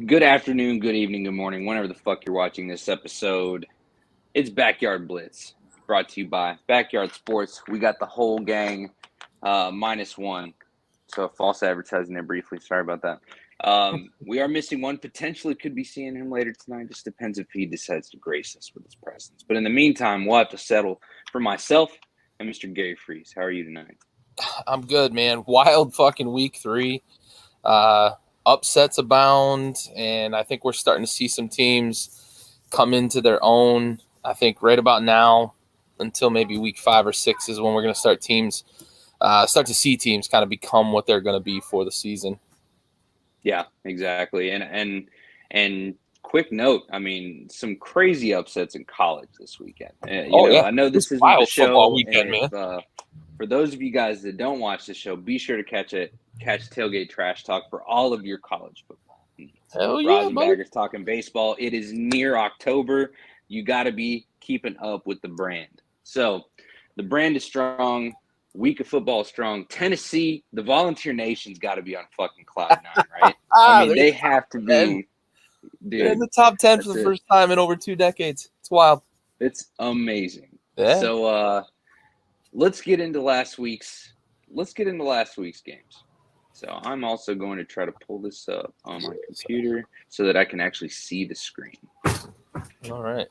Good afternoon, good evening, good morning, whenever the fuck you're watching this episode. It's Backyard Blitz, brought to you by Backyard Sports. We got the whole gang, -1. So false advertising there briefly. Sorry about that. We are missing one. Potentially could be seeing him later tonight. Just depends if he decides to grace us with his presence. But in the meantime, we'll have to settle for myself and Mr. Gary Freeze. How are you tonight? I'm good, man. Wild fucking week 3. Upsets abound, and I think we're starting to see some teams come into their own. I think right about now, until maybe week 5 or 6 is when we're going to start to see teams kind of become what they're going to be for the season. Yeah, exactly. And quick note, I mean, some crazy upsets in college this weekend. I know this isn't the show. Football weekend, man. For those of you guys that don't watch the show, be sure to catch Tailgate Trash Talk for all of your college football. Hell yeah, Rosenbaggers talking baseball. It is near October. You got to be keeping up with the brand. So the brand is strong. Week of football is strong. Tennessee, the Volunteer Nation's got to be on fucking cloud 9, right? I mean, they have to be. Dude, they're in the top 10 for the first time in over 2 decades. It's wild. It's amazing. Yeah. So let's get into last week's games. So I'm also going to try to pull this up on my computer so that I can actually see the screen. All right.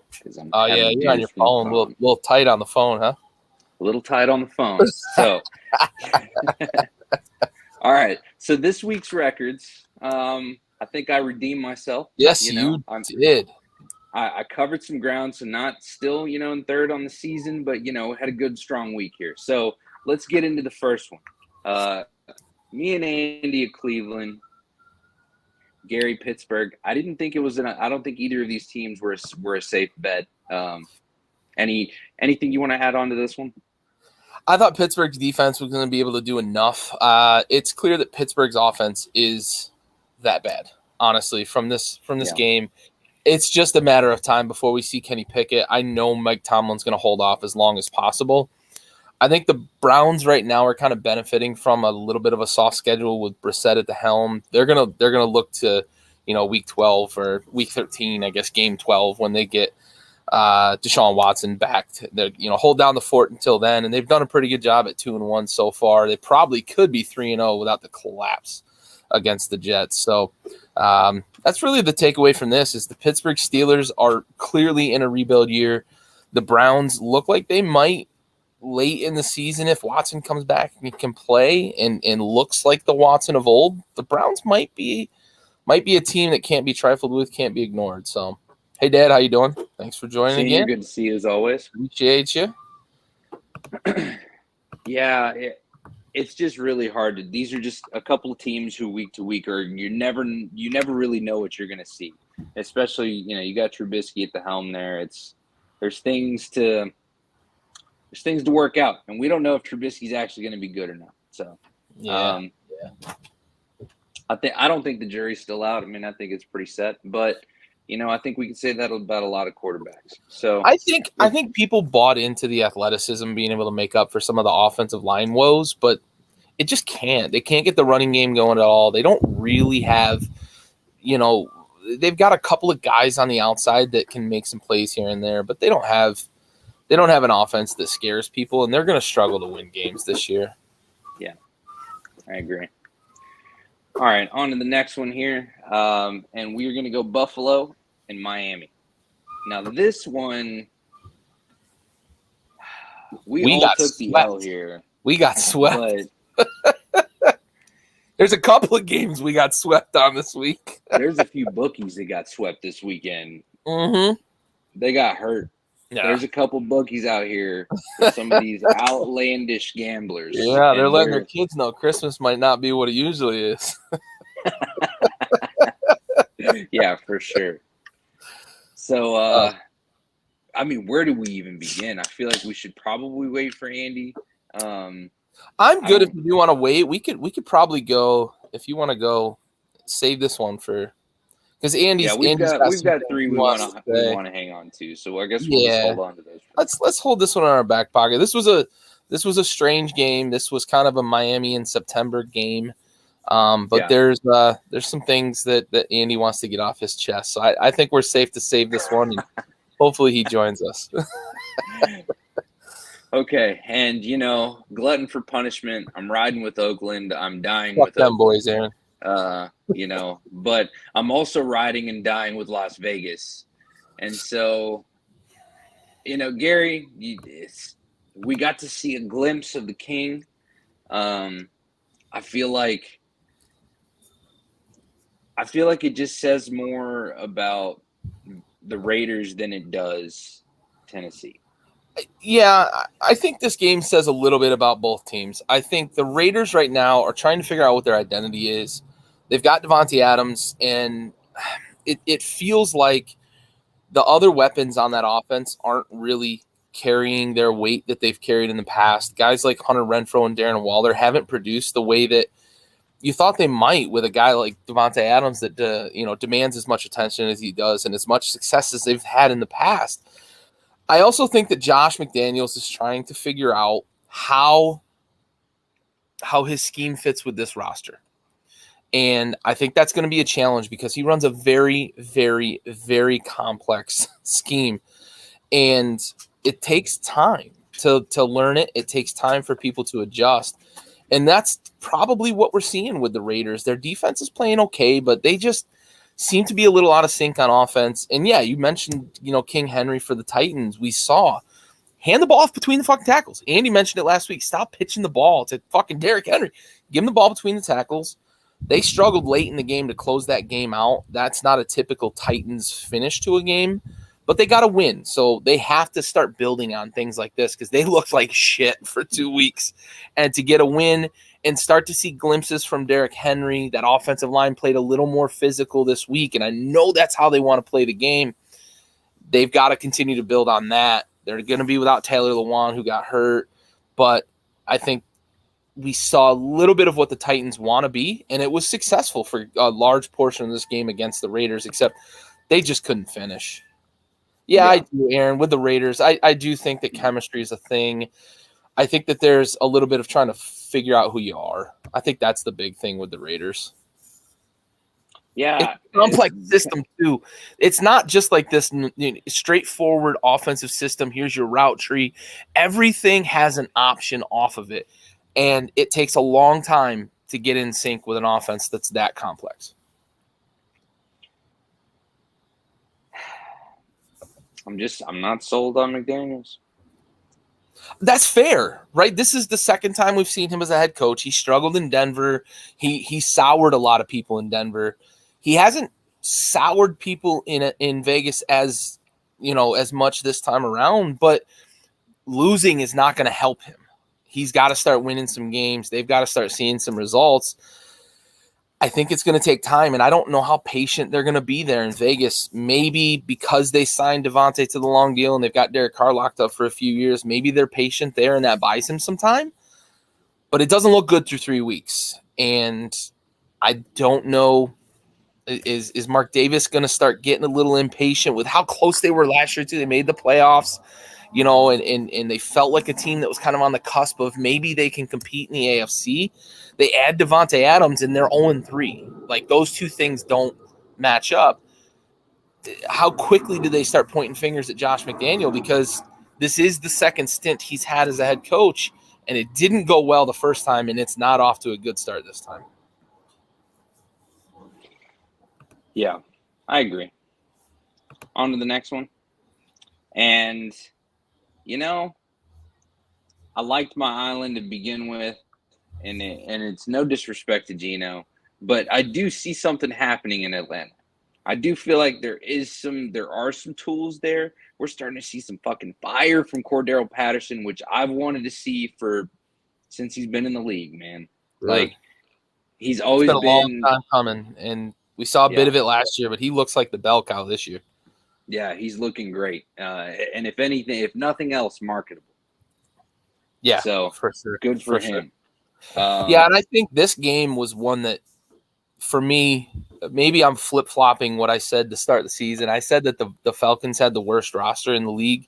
Oh yeah, you're on your phone. A little tight on the phone, huh? A little tight on the phone. So, all right. So this week's records, I think I redeemed myself. Yes, you did. I covered some ground, so not still, in third on the season, but, had a good, strong week here. So let's get into the first one. Me and Andy at Cleveland, Gary Pittsburgh. I don't think either of these teams were a safe bet. Anything you want to add on to this one? I thought Pittsburgh's defense was going to be able to do enough. It's clear that Pittsburgh's offense is that bad, honestly, from this game. It's just a matter of time before we see Kenny Pickett. I know Mike Tomlin's going to hold off as long as possible. I think the Browns right now are kind of benefiting from a little bit of a soft schedule with Brissett at the helm. They're gonna look to, week 12 or week 13, I guess, game 12 when they get Deshaun Watson back. They're hold down the fort until then, and they've done a pretty good job at 2-1 so far. They probably could be 3-0 without the collapse against the Jets. So that's really the takeaway from this: is the Pittsburgh Steelers are clearly in a rebuild year. The Browns look like they might late in the season, if Watson comes back and can play and looks like the Watson of old. The Browns might be a team that can't be trifled with, can't be ignored. So, hey, Dad, how you doing? Thanks for joining again. Good to see you as always. Appreciate you. Yeah, it's just really hard. These are just a couple of teams who week to week you never really know what you're going to see. Especially, you got Trubisky at the helm there. There's things to work out, and we don't know if Trubisky's actually going to be good or not. So, I don't think the jury's still out. I mean, I think it's pretty set, but I think we can say that about a lot of quarterbacks. So I think people bought into the athleticism being able to make up for some of the offensive line woes, but it just can't. They can't get the running game going at all. They don't really have, they've got a couple of guys on the outside that can make some plays here and there, but they don't have an offense that scares people, and they're going to struggle to win games this year. Yeah, I agree. All right, on to the next one here, and we're going to go Buffalo and Miami. Now, this one, we all took the L here. We got swept. There's a couple of games we got swept on this week. There's a few bookies that got swept this weekend. Mm-hmm. They got hurt. Yeah. There's a couple bookies out here, some of these outlandish gamblers. Yeah, they're letting their kids know Christmas might not be what it usually is. Yeah, for sure. So, I mean, where do we even begin? I feel like we should probably wait for Andy. I'm good if you want to wait. We could probably go if you want to go. Save this one for. Because we've got 3 we want to hang on to, so I guess we'll just hold on to those. Let's hold this one in our back pocket. This was a strange game. This was kind of a Miami in September game. But there's some things that Andy wants to get off his chest. So I think we're safe to save this one, and hopefully he joins us. Okay, and glutton for punishment. I'm riding with Oakland. I'm dying Fuck with them Oakland. boys, Aaron. But I'm also riding and dying with Las Vegas. And so, Gary, we got to see a glimpse of the king. I feel like it just says more about the Raiders than it does Tennessee. Yeah, I think this game says a little bit about both teams. I think the Raiders right now are trying to figure out what their identity is. They've got Devontae Adams, and it feels like the other weapons on that offense aren't really carrying their weight that they've carried in the past. Guys like Hunter Renfrow and Darren Waller haven't produced the way that you thought they might with a guy like Devontae Adams that demands as much attention as he does and as much success as they've had in the past. I also think that Josh McDaniels is trying to figure out how his scheme fits with this roster. And I think that's going to be a challenge because he runs a very, very, very complex scheme. And it takes time to learn it. It takes time for people to adjust. And that's probably what we're seeing with the Raiders. Their defense is playing okay, but they just seem to be a little out of sync on offense. And yeah, you mentioned, King Henry for the Titans. We saw hand the ball off between the fucking tackles. Andy mentioned it last week. Stop pitching the ball to fucking Derrick Henry. Give him the ball between the tackles. They struggled late in the game to close that game out. That's not a typical Titans finish to a game, but they got to win. So they have to start building on things like this because they looked like shit for 2 weeks. And to get a win and start to see glimpses from Derrick Henry, that offensive line played a little more physical this week, and I know that's how they want to play the game. They've got to continue to build on that. They're going to be without Taylor Lewan, who got hurt, but I think we saw a little bit of what the Titans want to be, and it was successful for a large portion of this game against the Raiders, except they just couldn't finish. Yeah. I do, Aaron, with the Raiders. I do think that chemistry is a thing. I think that there's a little bit of trying to figure out who you are. I think that's the big thing with the Raiders. Yeah. It's a complex system, too. It's not just like this straightforward offensive system. Here's your route tree. Everything has an option off of it. And it takes a long time to get in sync with an offense that's that complex. I'm not sold on McDaniels. That's fair, right? This is the second time we've seen him as a head coach. He struggled in Denver. He soured a lot of people in Denver. He hasn't soured people in Vegas as much this time around, but losing is not going to help him. He's got to start winning some games. They've got to start seeing some results. I think it's going to take time, and I don't know how patient they're going to be there in Vegas. Maybe because they signed Devontae to the long deal and they've got Derek Carr locked up for a few years, maybe they're patient there and that buys him some time. But it doesn't look good through 3 weeks. And I don't know, is Mark Davis going to start getting a little impatient with how close they were last year too? They made the playoffs. And they felt like a team that was kind of on the cusp of maybe they can compete in the AFC. They add Devontae Adams and they're 0-3. Like, those two things don't match up. How quickly do they start pointing fingers at Josh McDaniel? Because this is the second stint he's had as a head coach, and it didn't go well the first time, and it's not off to a good start this time. Yeah, I agree. On to the next one. And I liked my island to begin with, and it's no disrespect to Gino, but I do see something happening in Atlanta. I do feel like there are some tools there. We're starting to see some fucking fire from Cordero Patterson, which I've wanted to see since he's been in the league, man. Really? Like, he's always been a long time coming, and we saw a bit of it last year, but he looks like the bell cow this year. Yeah, he's looking great. And if nothing else, marketable. Yeah, so for sure. Good for him. Sure. And I think this game was one that, for me, maybe I'm flip-flopping what I said to start the season. I said that the Falcons had the worst roster in the league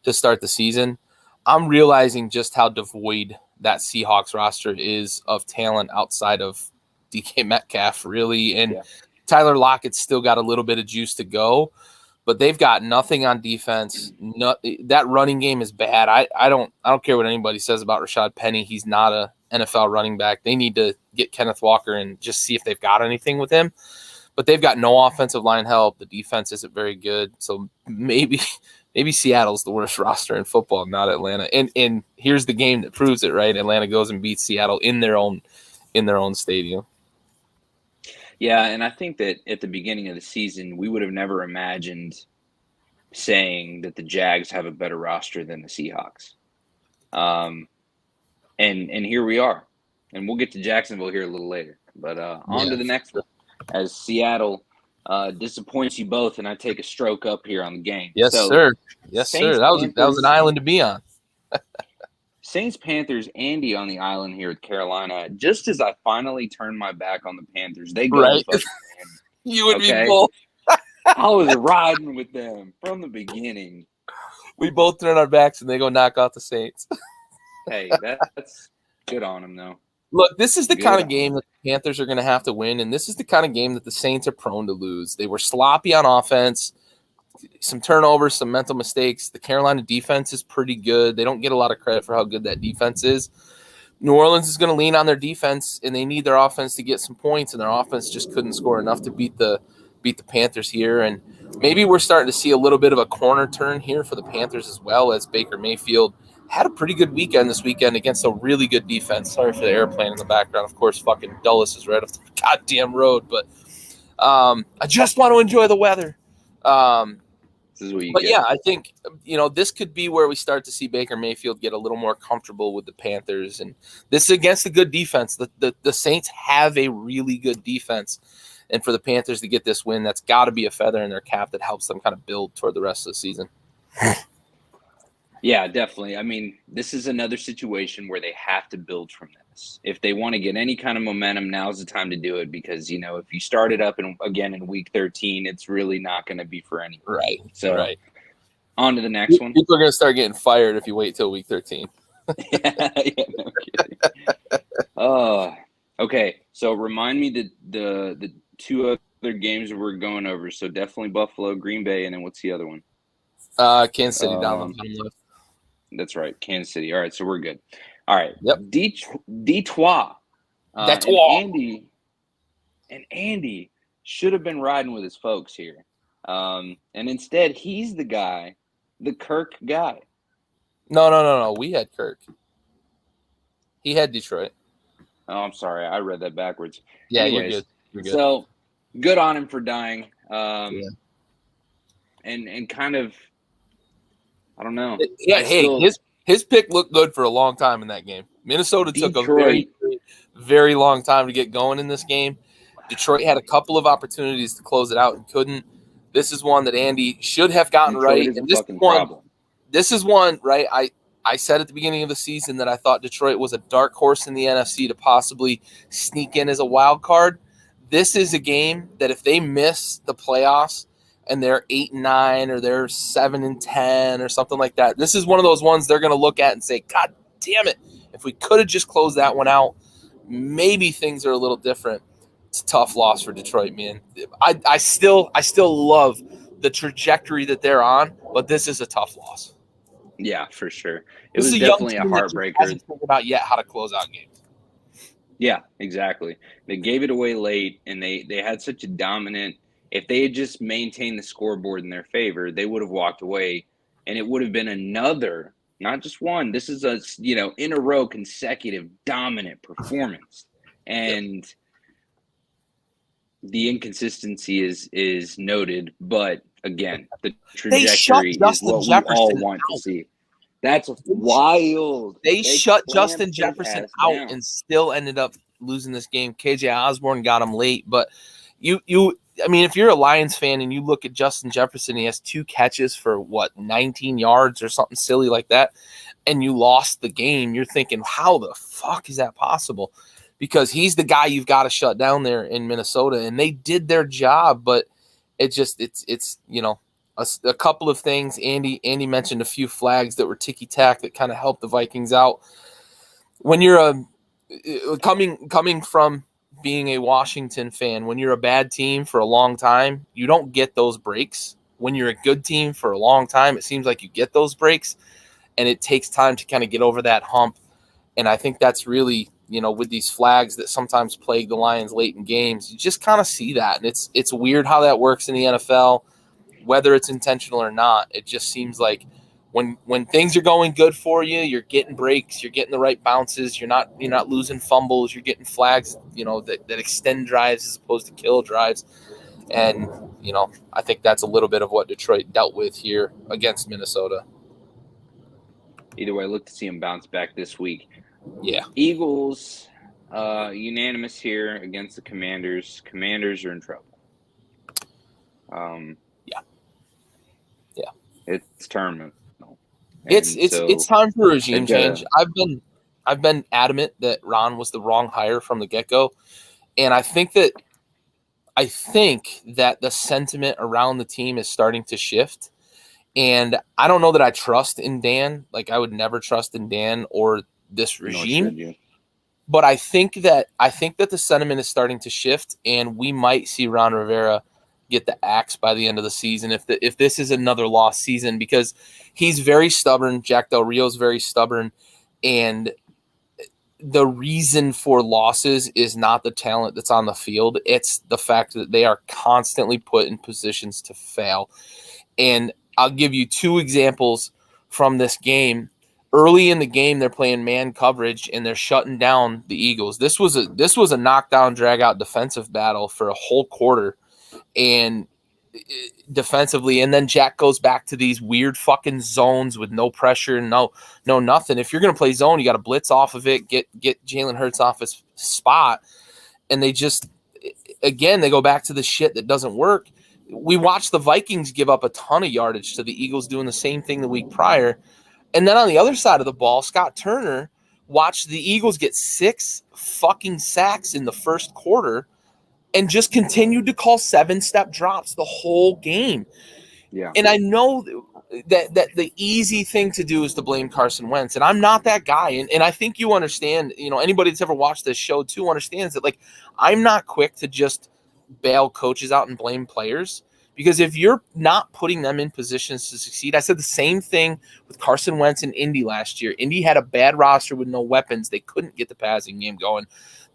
to start the season. I'm realizing just how devoid that Seahawks roster is of talent outside of DK Metcalf, really. And Tyler Lockett's still got a little bit of juice to go, but they've got nothing on defense. That running game is bad. I don't care what anybody says about Rashad Penny. He's not a NFL running back. They need to get Kenneth Walker and just see if they've got anything with him. But they've got no offensive line help. The defense isn't very good. So maybe Seattle's the worst roster in football, not Atlanta. And here's the game that proves it, right? Atlanta goes and beats Seattle in their own stadium. Yeah, and I think that at the beginning of the season, we would have never imagined saying that the Jags have a better roster than the Seahawks. And here we are. And we'll get to Jacksonville here a little later. But on to the next one. As Seattle disappoints you both, and I take a stroke up here on the game. Yes, sir. Yes, sir. That was an island to be on. Saints Panthers, Andy on the island here with Carolina. Just as I finally turned my back on the Panthers, they go right. You and me both. I was riding with them from the beginning. We both turn our backs and they go knock out the Saints. Hey, that's good on them, though. Look, this is the kind of game that the Panthers are going to have to win, and this is the kind of game that the Saints are prone to lose. They were sloppy on offense, some turnovers, some mental mistakes. The Carolina defense is pretty good. They don't get a lot of credit for how good that defense is. New Orleans is going to lean on their defense, and they need their offense to get some points, and their offense just couldn't score enough to beat the Panthers here. And maybe we're starting to see a little bit of a corner turn here for the Panthers as well, as Baker Mayfield had a pretty good weekend this weekend against a really good defense. Sorry for the airplane in the background. Of course, fucking Dulles is right off the goddamn road, but I just want to enjoy the weather. This is what you get. Yeah, I think this could be where we start to see Baker Mayfield get a little more comfortable with the Panthers, and this is against a good defense. The Saints have a really good defense, and for the Panthers to get this win, that's got to be a feather in their cap that helps them kind of build toward the rest of the season. Yeah, definitely. I mean, this is another situation where they have to build from this. If they want to get any kind of momentum, now's the time to do it because, if you start it up again in week 13, it's really not going to be for anyone. Right. So, on to the next one. People are going to start getting fired if you wait till week 13. yeah, no kidding. Okay. So, remind me the two other games that we're going over. So, definitely Buffalo, Green Bay, and then what's the other one? Kansas City down on the left. That's right, Kansas City. All right, so we're good. All right, yep. Detroit. Detroit. And Andy should have been riding with his folks here, and instead he's the Kirk guy. No. We had Kirk. He had Detroit. Oh, I'm sorry, I read that backwards. Yeah, Anyways, you're good. So good on him for dying. And kind of. I don't know. Yeah, his pick looked good for a long time in that game. Minnesota took a very, very long time to get going in this game. Detroit had a couple of opportunities to close it out and couldn't. This is one that Andy should have gotten right. And this is one, right? I said at the beginning of the season that I thought Detroit was a dark horse in the NFC to possibly sneak in as a wild card. This is a game that if they miss the playoffs, and they're 8-9 or they're 7-10 or something like that. This is one of those ones they're going to look at and say, God damn it, if we could have just closed that one out, maybe things are a little different. It's a tough loss for Detroit, man. I still love the trajectory that they're on, but this is a tough loss. Yeah, for sure. It was definitely a heartbreaker. Hasn't figured out yet how to close out games. Yeah, exactly. They gave it away late, and they had such a dominant. If they had just maintained the scoreboard in their favor, they would have walked away, and it would have been another, not just one. This is a in a row consecutive dominant performance, and the inconsistency is noted. But again, the trajectory is what we all want to see. That's wild. They shut Justin Jefferson out and still ended up losing this game. KJ Osborne got him late, but I mean, if you're a Lions fan and you look at Justin Jefferson, he has 2 catches for 19 yards or something silly like that, and you lost the game, you're thinking, how the fuck is that possible? Because he's the guy you've got to shut down there in Minnesota, and they did their job, but it's a couple of things. Andy mentioned a few flags that were ticky-tack that kind of helped the Vikings out. When you're coming from being a Washington fan, when you're a bad team for a long time, you don't get those breaks. When you're a good team for a long time, it seems like you get those breaks, and it takes time to kind of get over that hump. And I think that's really, with these flags that sometimes plague the Lions late in games, you just kind of see that. And it's weird how that works in the NFL, whether it's intentional or not. It just seems like when things are going good for you, you're getting breaks, you're getting the right bounces, you're not losing fumbles, you're getting flags, that extend drives as opposed to kill drives. And, I think that's a little bit of what Detroit dealt with here against Minnesota. Either way, look to see him bounce back this week. Yeah. Eagles, unanimous here against the Commanders. Commanders are in trouble. Yeah. It's terminal. It's time for a regime change. I've been adamant that Ron was the wrong hire from the get-go, and I think that the sentiment around the team is starting to shift. And I don't know that I trust in Dan. Like, I would never trust in Dan or this regime. But I think that the sentiment is starting to shift, and we might see Ron Rivera get the axe by the end of the season if this is another lost season, because he's very stubborn. Jack Del Rio's very stubborn, and the reason for losses is not the talent that's on the field. It's the fact that they are constantly put in positions to fail. And I'll give you two examples from this game. Early in the game, they're playing man coverage and they're shutting down the Eagles. This was a knockdown, drag out defensive battle for a whole quarter, and defensively. And then Jack goes back to these weird fucking zones with no pressure, no nothing. If you're gonna play zone, you got to blitz off of it, get Jalen Hurts off his spot, and they go back to the shit that doesn't work. We watched the Vikings give up a ton of yardage to the Eagles doing the same thing the week prior. And then on the other side of the ball, Scott Turner watched the Eagles get 6 fucking sacks in the first quarter and just continued to call 7-step drops the whole game. Yeah. And I know that the easy thing to do is to blame Carson Wentz. And I'm not that guy. And I think you understand, anybody that's ever watched this show too understands that, like, I'm not quick to just bail coaches out and blame players, because if you're not putting them in positions to succeed, I said the same thing with Carson Wentz in Indy last year. Indy had a bad roster with no weapons. They couldn't get the passing game going.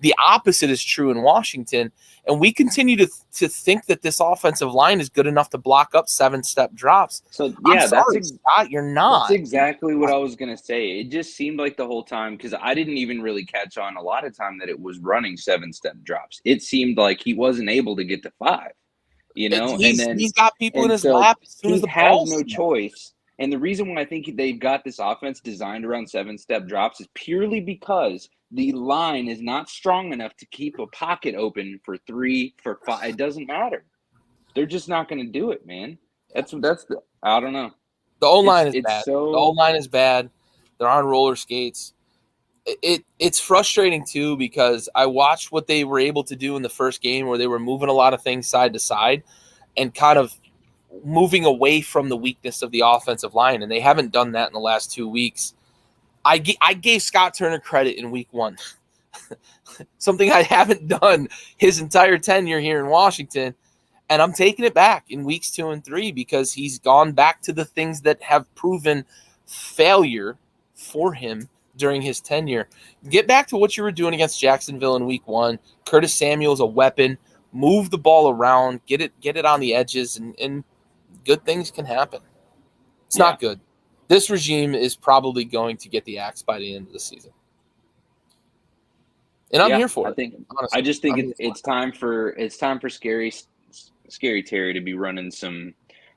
The opposite is true in Washington, and we continue to think that this offensive line is good enough to block up 7-step drops. So yeah, Scott, you're not. That's exactly what I was gonna say. It just seemed like the whole time, because I didn't even really catch on a lot of time that it was running 7-step drops. It seemed like he wasn't able to get to 5. He's got people in his lap as soon as the ball has no choice. And the reason why I think they've got this offense designed around 7-step drops is purely because the line is not strong enough to keep a pocket open for 3, for 5. It doesn't matter. They're just not going to do it, man. I don't know. The O-line is bad. The O-line is bad. They're on roller skates. It's frustrating too, because I watched what they were able to do in the first game, where they were moving a lot of things side to side and kind of moving away from the weakness of the offensive line, and they haven't done that in the last 2 weeks. I gave Scott Turner credit in week 1, something I haven't done his entire tenure here in Washington, and I'm taking it back in weeks 2 and 3, because he's gone back to the things that have proven failure for him during his tenure. Get back to what you were doing against Jacksonville in week 1. Curtis Samuel's a weapon. Move the ball around. Get it on the edges, and good things can happen. It's not good. This regime is probably going to get the axe by the end of the season. And I'm here for it. I just think it's time for scary Terry to be running some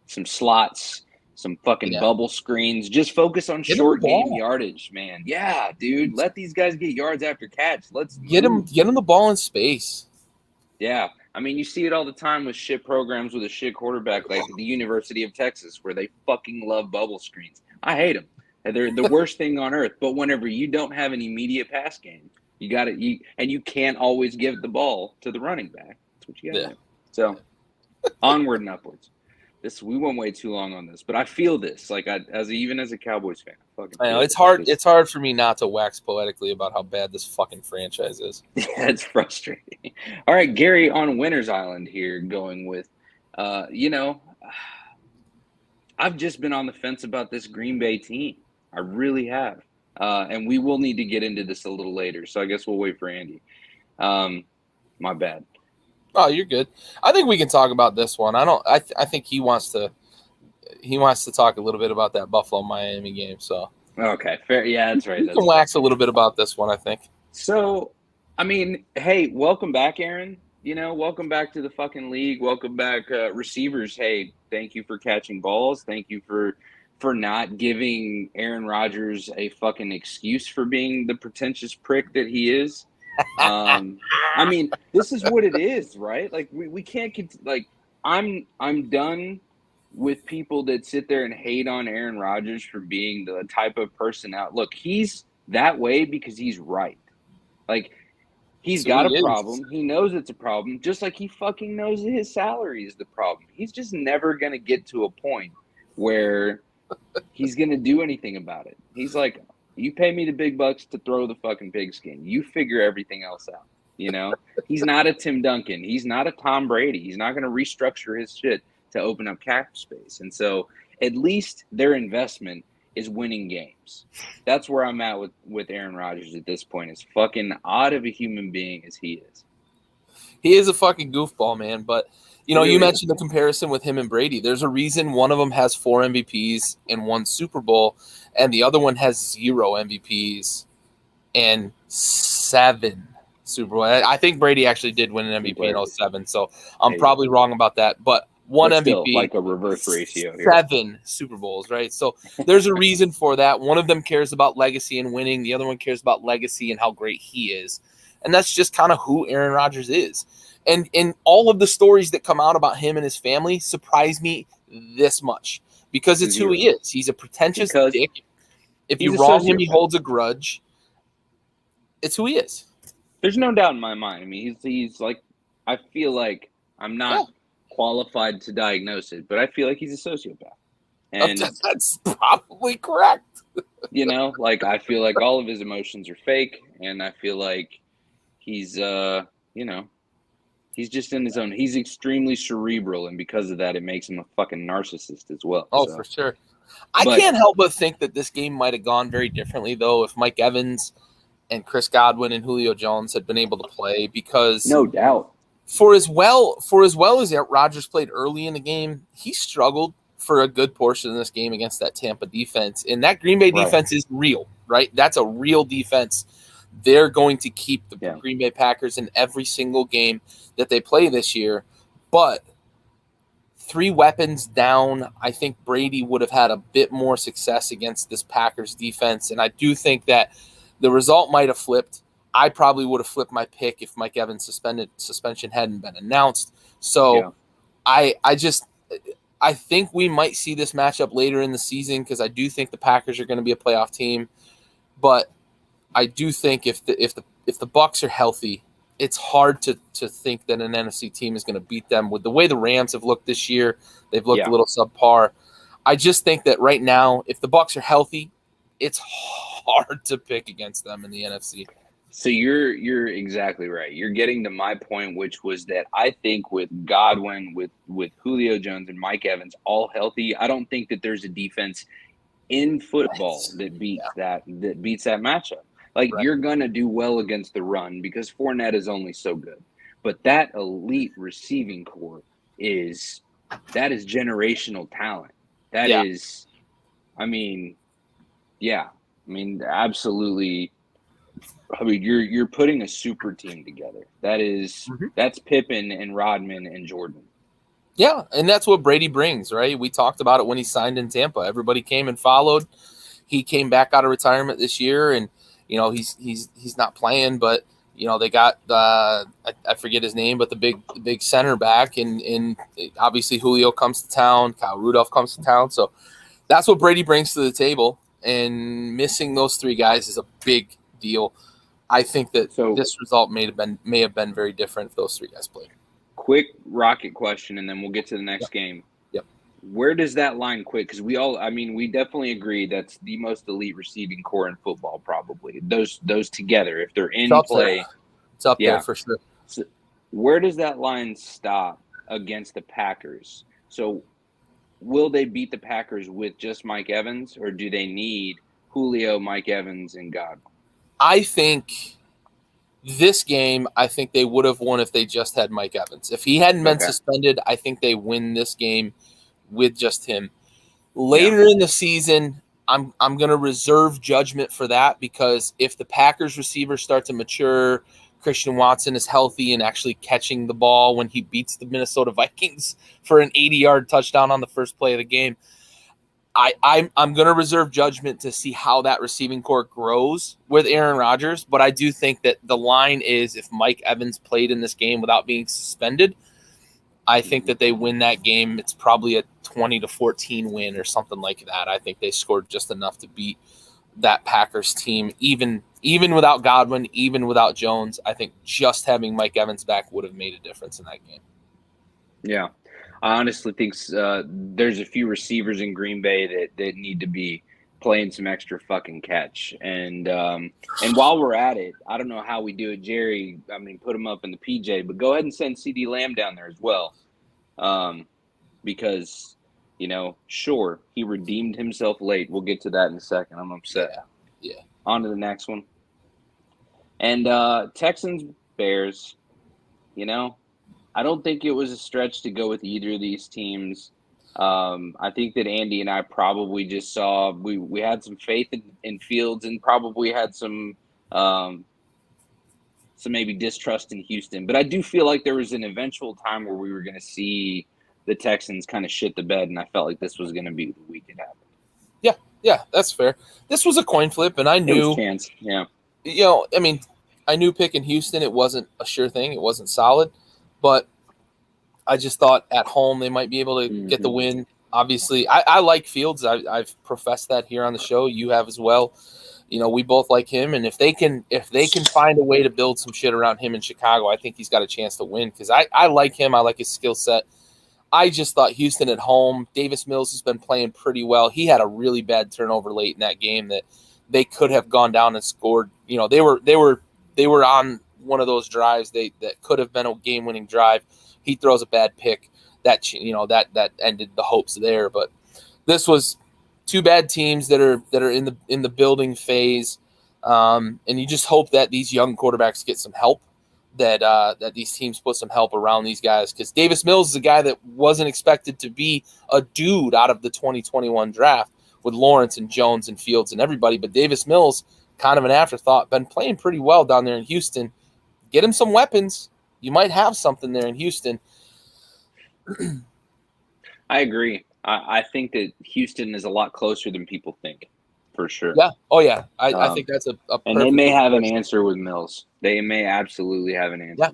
slots, some fucking bubble screens. Just focus on short game yardage, man. Yeah, dude. Let these guys get yards after catch. Let's get them the ball in space. Yeah. I mean, you see it all the time with shit programs with a shit quarterback, like the University of Texas, where they fucking love bubble screens. I hate them. They're the worst thing on earth. But whenever you don't have an immediate pass game, you got it. And you can't always give the ball to the running back. That's what you got to do. So onward and upwards. we went way too long on this, but I feel this. Like even as a Cowboys fan, I fucking I know feel it's this. hard. It's hard for me not to wax poetically about how bad this fucking franchise is. Yeah, it's frustrating. All right, Gary on Winter's Island here, going with, I've just been on the fence about this Green Bay team. I really have, and we will need to get into this a little later. So I guess we'll wait for Andy. My bad. Oh, you're good. I think we can talk about this one. I think he wants to talk a little bit about that Buffalo Miami game. So okay, fair. Yeah, that's right. We can wax a little bit about this one, I think. So, I mean, hey, welcome back, Aaron. Welcome back to the fucking league. Welcome back, receivers. Hey, thank you for catching balls. Thank you for not giving Aaron Rodgers a fucking excuse for being the pretentious prick that he is. I mean, this is what it is, right? Like we can't like I'm done with people that sit there and hate on Aaron Rodgers for being the type of person out. Look, he's that way because he's right. Like he's got a problem. He knows it's a problem, just like he fucking knows that his salary is the problem. He's just never going to get to a point where he's going to do anything about it. He's like, you pay me the big bucks to throw the fucking pigskin. You figure everything else out. He's not a Tim Duncan. He's not a Tom Brady. He's not going to restructure his shit to open up cap space. And so at least their investment is winning games. That's where I'm at with Aaron Rodgers at this point, as fucking odd of a human being as he is. He is a fucking goofball, man. But, you mentioned the comparison with him and Brady. There's a reason one of them has 4 MVPs and 1 Super Bowl, and the other one has 0 MVPs and 7 Super Bowl. I think Brady actually did win an MVP in 07, so I'm probably wrong about that. But 1 MVP, like a reverse ratio here. 7 Super Bowls, right? So there's a reason for that. One of them cares about legacy and winning. The other one cares about legacy and how great he is. And that's just kind of who Aaron Rodgers is. And all of the stories that come out about him and his family surprise me this much because it's who he is. He's a pretentious dick. If you wrong him, he holds a grudge. It's who he is. There's no doubt in my mind. I mean, he's like, I feel like I'm not qualified to diagnose it, but I feel like he's a sociopath. And that's probably correct. I feel like all of his emotions are fake, and I feel like he's he's just in his own. He's extremely cerebral, and because of that, it makes him a fucking narcissist as well. Oh, for sure. I can't help but think that this game might have gone very differently, though, if Mike Evans and Chris Godwin and Julio Jones had been able to play, because no doubt. For as well as Rodgers played early in the game, he struggled for a good portion of this game against that Tampa defense. And that Green Bay defense is real, right? That's a real defense. They're going to keep the Green Bay Packers in every single game that they play this year. But 3 weapons down, I think Brady would have had a bit more success against this Packers defense. And I do think that the result might have flipped. I probably would have flipped my pick if Mike Evans' suspension hadn't been announced. So I think we might see this matchup later in the season because I do think the Packers are going to be a playoff team. But I do think if the Bucs are healthy, it's hard to think that an NFC team is going to beat them. With the way the Rams have looked this year, they've looked a little subpar. I just think that right now, if the Bucs are healthy, it's hard to pick against them in the NFC. So you're exactly right. You're getting to my point, which was that I think with Godwin, with Julio Jones and Mike Evans all healthy, I don't think that there's a defense in football that beats that matchup. Like you're gonna do well against the run because Fournette is only so good. But that elite receiving core is generational talent. That is, absolutely. I mean, you're putting a super team together. That's Pippen and Rodman and Jordan. Yeah, and that's what Brady brings, right? We talked about it when he signed in Tampa. Everybody came and followed. He came back out of retirement this year, and he's not playing, but they got I forget his name, but the big center back, and obviously Julio comes to town, Kyle Rudolph comes to town, so that's what Brady brings to the table. And missing those 3 guys is a big deal. I think that this result may have been very different if those 3 guys played. Quick rocket question, and then we'll get to the next game. Yep. where does that line quit? Because we definitely agree that's the most elite receiving core in football, probably. Those together, if they're in play. It's up there Yeah. for sure. So where does that line stop against the Packers? So will they beat the Packers with just Mike Evans, or do they need Julio, Mike Evans, and Godwin? I think this game, I think they would have won if they just had Mike Evans. If he hadn't been suspended, I think they win this game with just him. Later in the season, I'm going to reserve judgment for that, because if the Packers receivers start to mature, Christian Watson is healthy and actually catching the ball when he beats the Minnesota Vikings for an 80-yard touchdown on the first play of the game, I'm going to reserve judgment to see how that receiving core grows with Aaron Rodgers. But I do think that the line is, if Mike Evans played in this game without being suspended, I think that they win that game. It's probably a 20-14 win or something like that. I think they scored just enough to beat that Packers team, even without Godwin, even without Jones. I think just having Mike Evans back would have made a difference in that game. Yeah. I honestly think there's a few receivers in Green Bay that need to be playing some extra fucking catch. And while we're at it, I don't know how we do it, Jerry. I mean, put him up in the PJ, but go ahead and send CD Lamb down there as well, because sure, he redeemed himself late. We'll get to that in a second. I'm upset. Yeah. On to the next one. And Texans Bears. I don't think it was a stretch to go with either of these teams. I think that Andy and I probably just saw we had some faith in Fields, and probably had some maybe distrust in Houston. But I do feel like there was an eventual time where we were going to see the Texans kind of shit the bed, and I felt like this was going to be the week it happened. Yeah, that's fair. This was a coin flip, and I knew. It was chance. Yeah. I mean, I knew picking Houston, it wasn't a sure thing. It wasn't solid, but I just thought at home they might be able to get the win. Obviously, I like Fields. I've professed that here on the show. You have as well. We both like him, and if they can find a way to build some shit around him in Chicago, I think he's got a chance to win, because I like him. I like his skill set. I just thought Houston at home, Davis Mills has been playing pretty well. He had a really bad turnover late in that game that they could have gone down and scored. They were on one of those drives that could have been a game-winning drive. He throws a bad pick that ended the hopes there. But this was two bad teams that are in the building phase, and you just hope that these young quarterbacks get some help. That these teams put some help around these guys, because Davis Mills is a guy that wasn't expected to be a dude out of the 2021 draft with Lawrence and Jones and Fields and everybody, but Davis Mills, kind of an afterthought, been playing pretty well down there in Houston. Get him some weapons. You might have something there in Houston. I agree. I think that Houston is a lot closer than people think, for sure. Yeah. Oh, yeah. I think that's a and they may have an answer with Mills. They may absolutely have an answer. Yeah.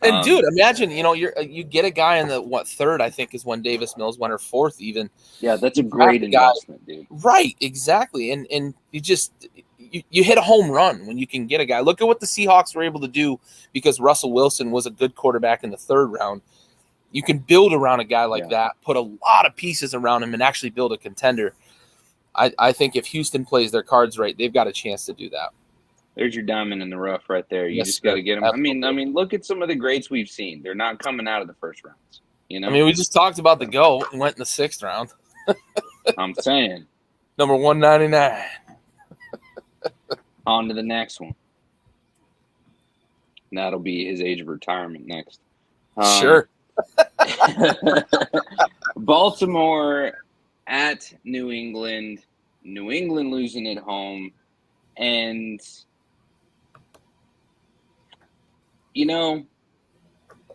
And dude, imagine you get a guy in the third, I think is when Davis Mills went, or fourth even. Yeah, that's a great investment, dude. Right, exactly. And you hit a home run when you can get a guy. Look at what the Seahawks were able to do, because Russell Wilson was a good quarterback in the third round. You can build around a guy like that, put a lot of pieces around him, and actually build a contender. I think if Houston plays their cards right, they've got a chance to do that. There's your diamond in the rough right there. You just got to get them. Absolutely. I mean, look at some of the greats we've seen. They're not coming out of the first rounds. We just talked about the GOAT and went in the sixth round. I'm saying. Number 199. On to the next one. That'll be his age of retirement next. Sure. Baltimore at New England. New England losing at home. And,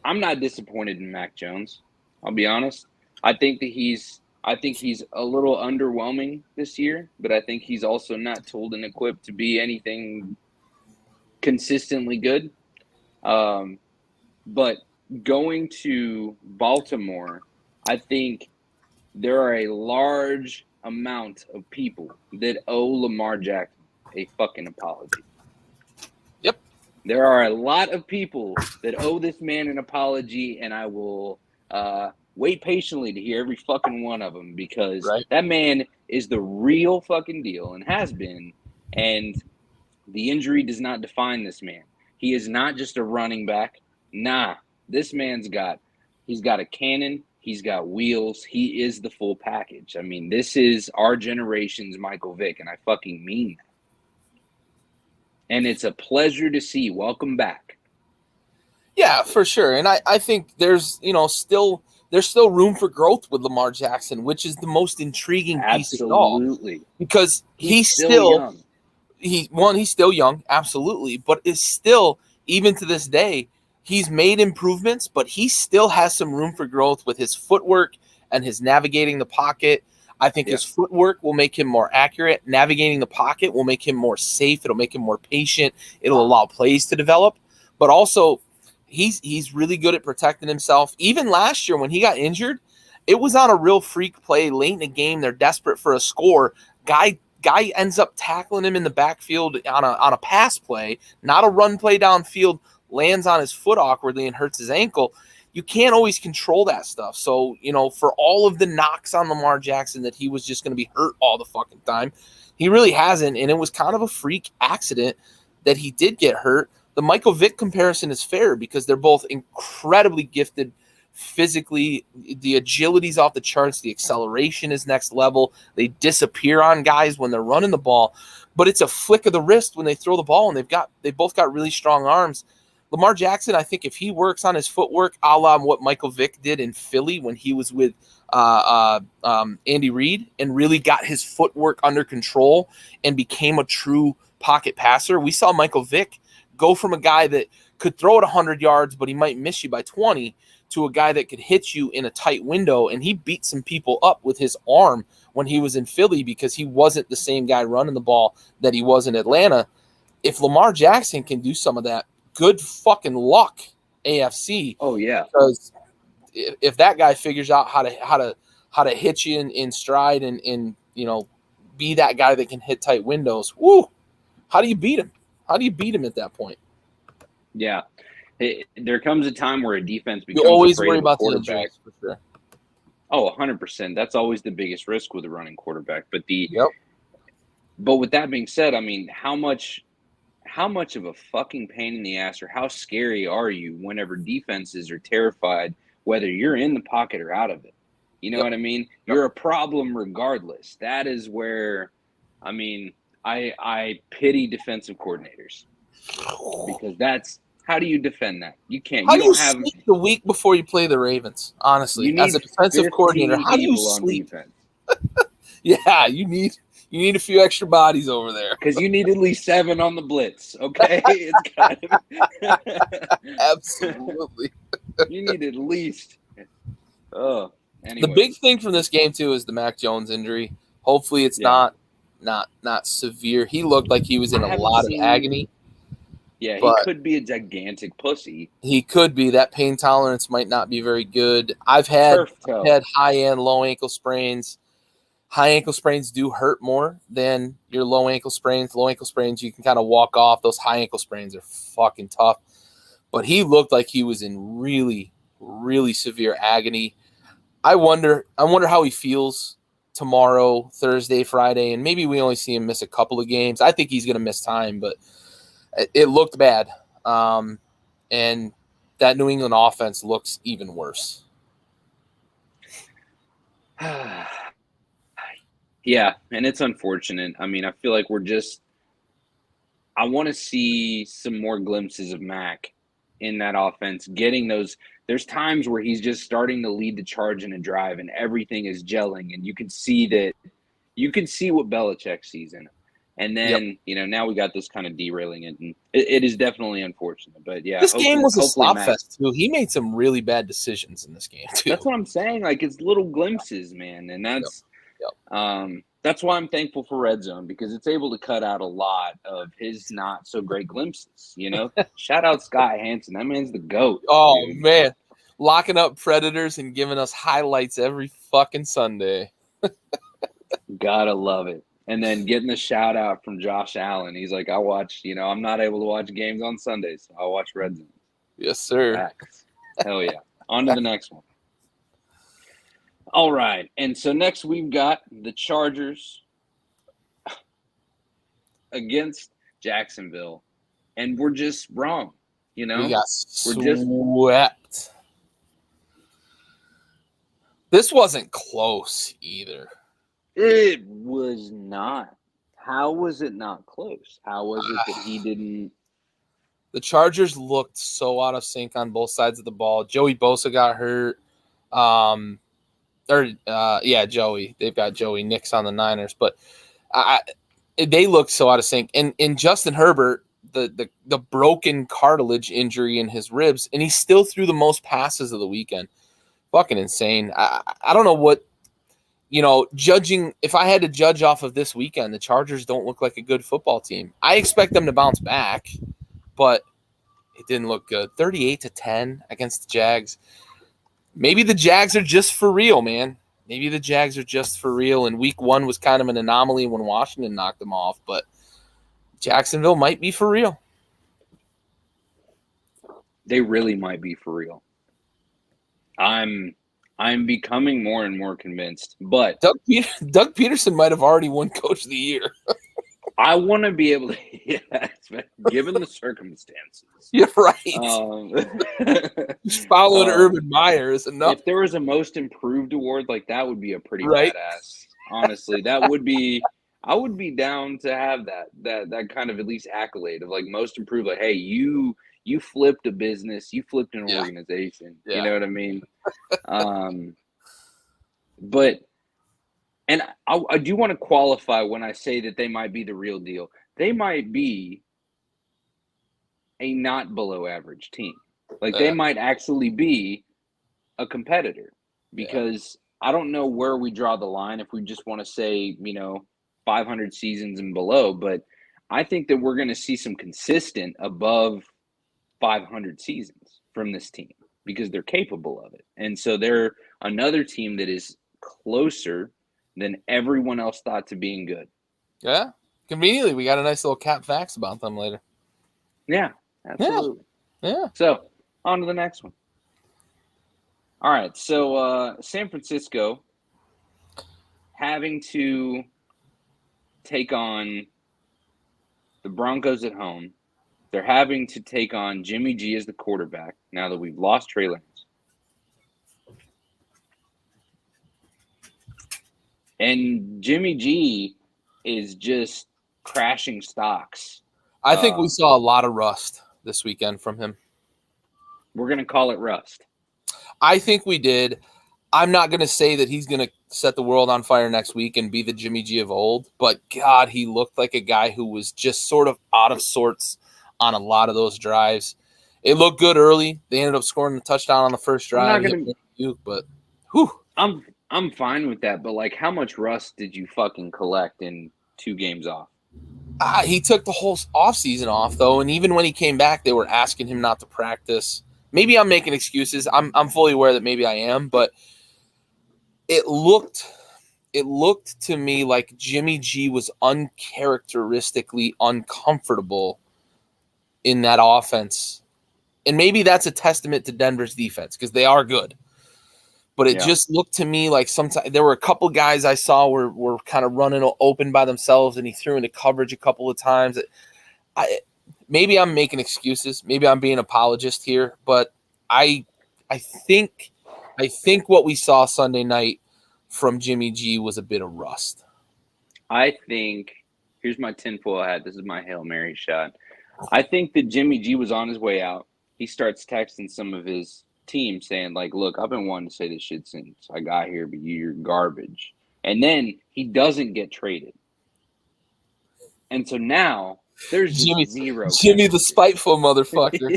I'm not disappointed in Mac Jones. I'll be honest. I think he's a little underwhelming this year, but I think he's also not tooled and equipped to be anything consistently good. But going to Baltimore, I think there are a large amount of people that owe Lamar Jackson a fucking apology. Yep. There are a lot of people that owe this man an apology, and I will wait patiently to hear every fucking one of them because Right. that man is the real fucking deal and has been. And the injury does not define this man. He is not just a running back. Nah, this man's he's got a cannon. He's got wheels. He is the full package. I mean, this is our generation's Michael Vick, and I fucking mean that. And it's a pleasure to see. Welcome back. Yeah, for sure. And I think there's, still room for growth with Lamar Jackson, which is the most intriguing piece of it all. Absolutely. Because he's still young. He's still young, absolutely, but is still, even to this day, he's made improvements, but he still has some room for growth with his footwork and his navigating the pocket. I think his footwork will make him more accurate. Navigating the pocket will make him more safe. It'll make him more patient. It'll allow plays to develop. But also, he's really good at protecting himself. Even last year when he got injured, it was on a real freak play late in the game. They're desperate for a score. Guy ends up tackling him in the backfield on a pass play, not a run play downfield, lands on his foot awkwardly and hurts his ankle. You can't always control that stuff. So, for all of the knocks on Lamar Jackson that he was just going to be hurt all the fucking time, he really hasn't. And it was kind of a freak accident that he did get hurt. The Michael Vick comparison is fair because they're both incredibly gifted physically. The agility's off the charts. The acceleration is next level. They disappear on guys when they're running the ball, but it's a flick of the wrist when they throw the ball, and they both got really strong arms. Lamar Jackson, I think if he works on his footwork, a la what Michael Vick did in Philly when he was with Andy Reid and really got his footwork under control and became a true pocket passer. We saw Michael Vick go from a guy that could throw it 100 yards, but he might miss you by 20, to a guy that could hit you in a tight window. And he beat some people up with his arm when he was in Philly because he wasn't the same guy running the ball that he was in Atlanta. If Lamar Jackson can do some of that, good fucking luck, AFC. Oh yeah. Because if that guy figures out how to hit you in stride and be that guy that can hit tight windows, woo, how do you beat him? How do you beat him at that point? Yeah. There comes a time where a defense becomes you always afraid worry of a about quarterback. the injuries, for sure. Oh, 100%. That's always the biggest risk with a running quarterback. But Yep. But with that being said, I mean, how much of a fucking pain in the ass or how scary are you whenever defenses are terrified, whether you're in the pocket or out of it? You know what I mean? You're a problem regardless. That is where, I mean, I pity defensive coordinators because that's, how do you defend that? You can't. How You do you don't have sleep the week before you play the Ravens? Honestly, as a defensive coordinator, how do you sleep? Yeah, you need a few extra bodies over there because you need at least 7 on the blitz. Okay, it's kind of absolutely. You need at least. Oh, anyway. The big thing from this game too is the Mac Jones injury. Hopefully, it's not severe. He looked like he was in a lot of agony. Yeah, he could be a gigantic pussy. He could be. That pain tolerance might not be very good. I've had high-end low ankle sprains. High ankle sprains do hurt more than your low ankle sprains. Low ankle sprains, you can kind of walk off. Those high ankle sprains are fucking tough. But he looked like he was in really, really severe agony. I wonder how he feels tomorrow, Thursday, Friday, and maybe we only see him miss a couple of games. I think he's going to miss time, but it looked bad. And that New England offense looks even worse. Yeah, and it's unfortunate. I mean, I feel like I want to see some more glimpses of Mac in that offense, getting those. There's times where he's just starting to lead the charge in a drive and everything is gelling, and you can see what Belichick sees in him. And then, now we got this kind of derailing it, and it is definitely unfortunate. But, yeah. This game was a slop fest, too. He made some really bad decisions in this game, too. That's what I'm saying. Like, it's little glimpses, man. And that's that's why I'm thankful for Red Zone, because it's able to cut out a lot of his not-so-great glimpses, Shout out Scott Hansen. That man's the GOAT. Oh, dude. Man. Locking up Predators and giving us highlights every fucking Sunday. Gotta love it. And then getting the shout out from Josh Allen. He's like, I watch, I'm not able to watch games on Sundays, so I'll watch Red Zone. Yes, sir. Facts. Hell yeah. On to the next one. All right. And so next we've got the Chargers against Jacksonville. And we're just wrong, you know? We got We're just swept. This wasn't close either. It was not. How was it not close? How was it that he didn't? The Chargers looked so out of sync on both sides of the ball. Joey Bosa got hurt. Joey. They've got Joey Nix on the Niners, but they look so out of sync. And Justin Herbert, the broken cartilage injury in his ribs, and he still threw the most passes of the weekend. Fucking insane. I don't know what, judging, if I had to judge off of this weekend, the Chargers don't look like a good football team. I expect them to bounce back, but it didn't look good. 38-10 against the Jags. Maybe the Jags are just for real, man. Maybe the Jags are just for real. And week 1 was kind of an anomaly when Washington knocked them off, but Jacksonville might be for real. They really might be for real. I'm becoming more and more convinced. But Doug Peterson might have already won Coach of the Year. I want to be able to, given the circumstances. You're right. Just following Urban Meyer is enough. If there was a most improved award, like that would be a pretty badass. Honestly, that would be. I would be down to have that kind of at least accolade of like most improved. Like, hey, you flipped a business, you flipped an organization. Yeah. You know what I mean? But. And I do want to qualify when I say that they might be the real deal. They might be a not below average team. Like they might actually be a competitor because I don't know where we draw the line if we just want to say, 500 seasons and below. But I think that we're going to see some consistent above 500 seasons from this team because they're capable of it. And so they're another team that is closer than everyone else thought to being good. Yeah. Conveniently, we got a nice little cap facts about them later. Yeah, absolutely. Yeah. So, on to the next one. All right, so San Francisco having to take on the Broncos at home. They're having to take on Jimmy G as the quarterback now that we've lost Trey Lance. And Jimmy G is just crashing stocks. I think we saw a lot of rust this weekend from him. We're going to call it rust. I think we did. I'm not going to say that he's going to set the world on fire next week and be the Jimmy G of old, but God, he looked like a guy who was just sort of out of sorts on a lot of those drives. It looked good early. They ended up scoring a touchdown on the first drive. But whew. I'm fine with that, but like, how much rust did you fucking collect in 2 games off? He took the whole offseason off, though, and even when he came back, they were asking him not to practice. Maybe I'm making excuses. I'm fully aware that maybe I am, but it looked to me like Jimmy G was uncharacteristically uncomfortable in that offense, and maybe that's a testament to Denver's defense because they are good. But it just looked to me like sometimes there were a couple guys I saw were kind of running open by themselves, and he threw into coverage a couple of times. Maybe I'm making excuses. Maybe I'm being an apologist here, but I think what we saw Sunday night from Jimmy G was a bit of rust. I think here's my tinfoil hat. This is my Hail Mary shot. I think that Jimmy G was on his way out. He starts texting some of his team saying like, look, I've been wanting to say this shit since I got here, but you're garbage. And then he doesn't get traded. And so now there's zero. Jimmy the spiteful motherfucker.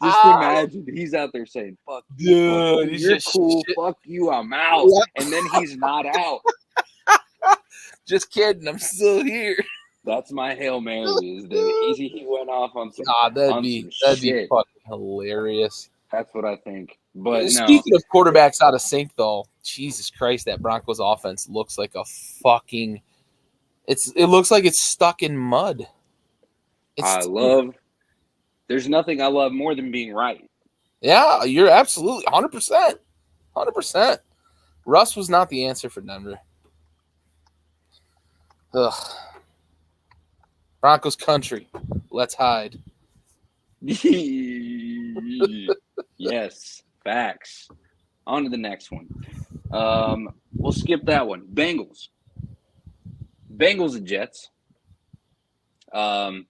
Just imagine he's out there saying, fuck you, dude, you're cool, shit. Fuck you, I'm out. And then he's not out. Just kidding, I'm still here. That's my Hail Mary is that he went off on some that'd be fucking hilarious. That's what I think. But speaking of quarterbacks out of sync, though, Jesus Christ, that Broncos offense looks like a fucking it looks like it's stuck in mud. There's nothing I love more than being right. Yeah, you're absolutely 100%. 100%. Russ was not the answer for Denver. Ugh. Broncos country. Let's hide. Yes, facts. On to the next one. We'll skip that one. Bengals and Jets. Good.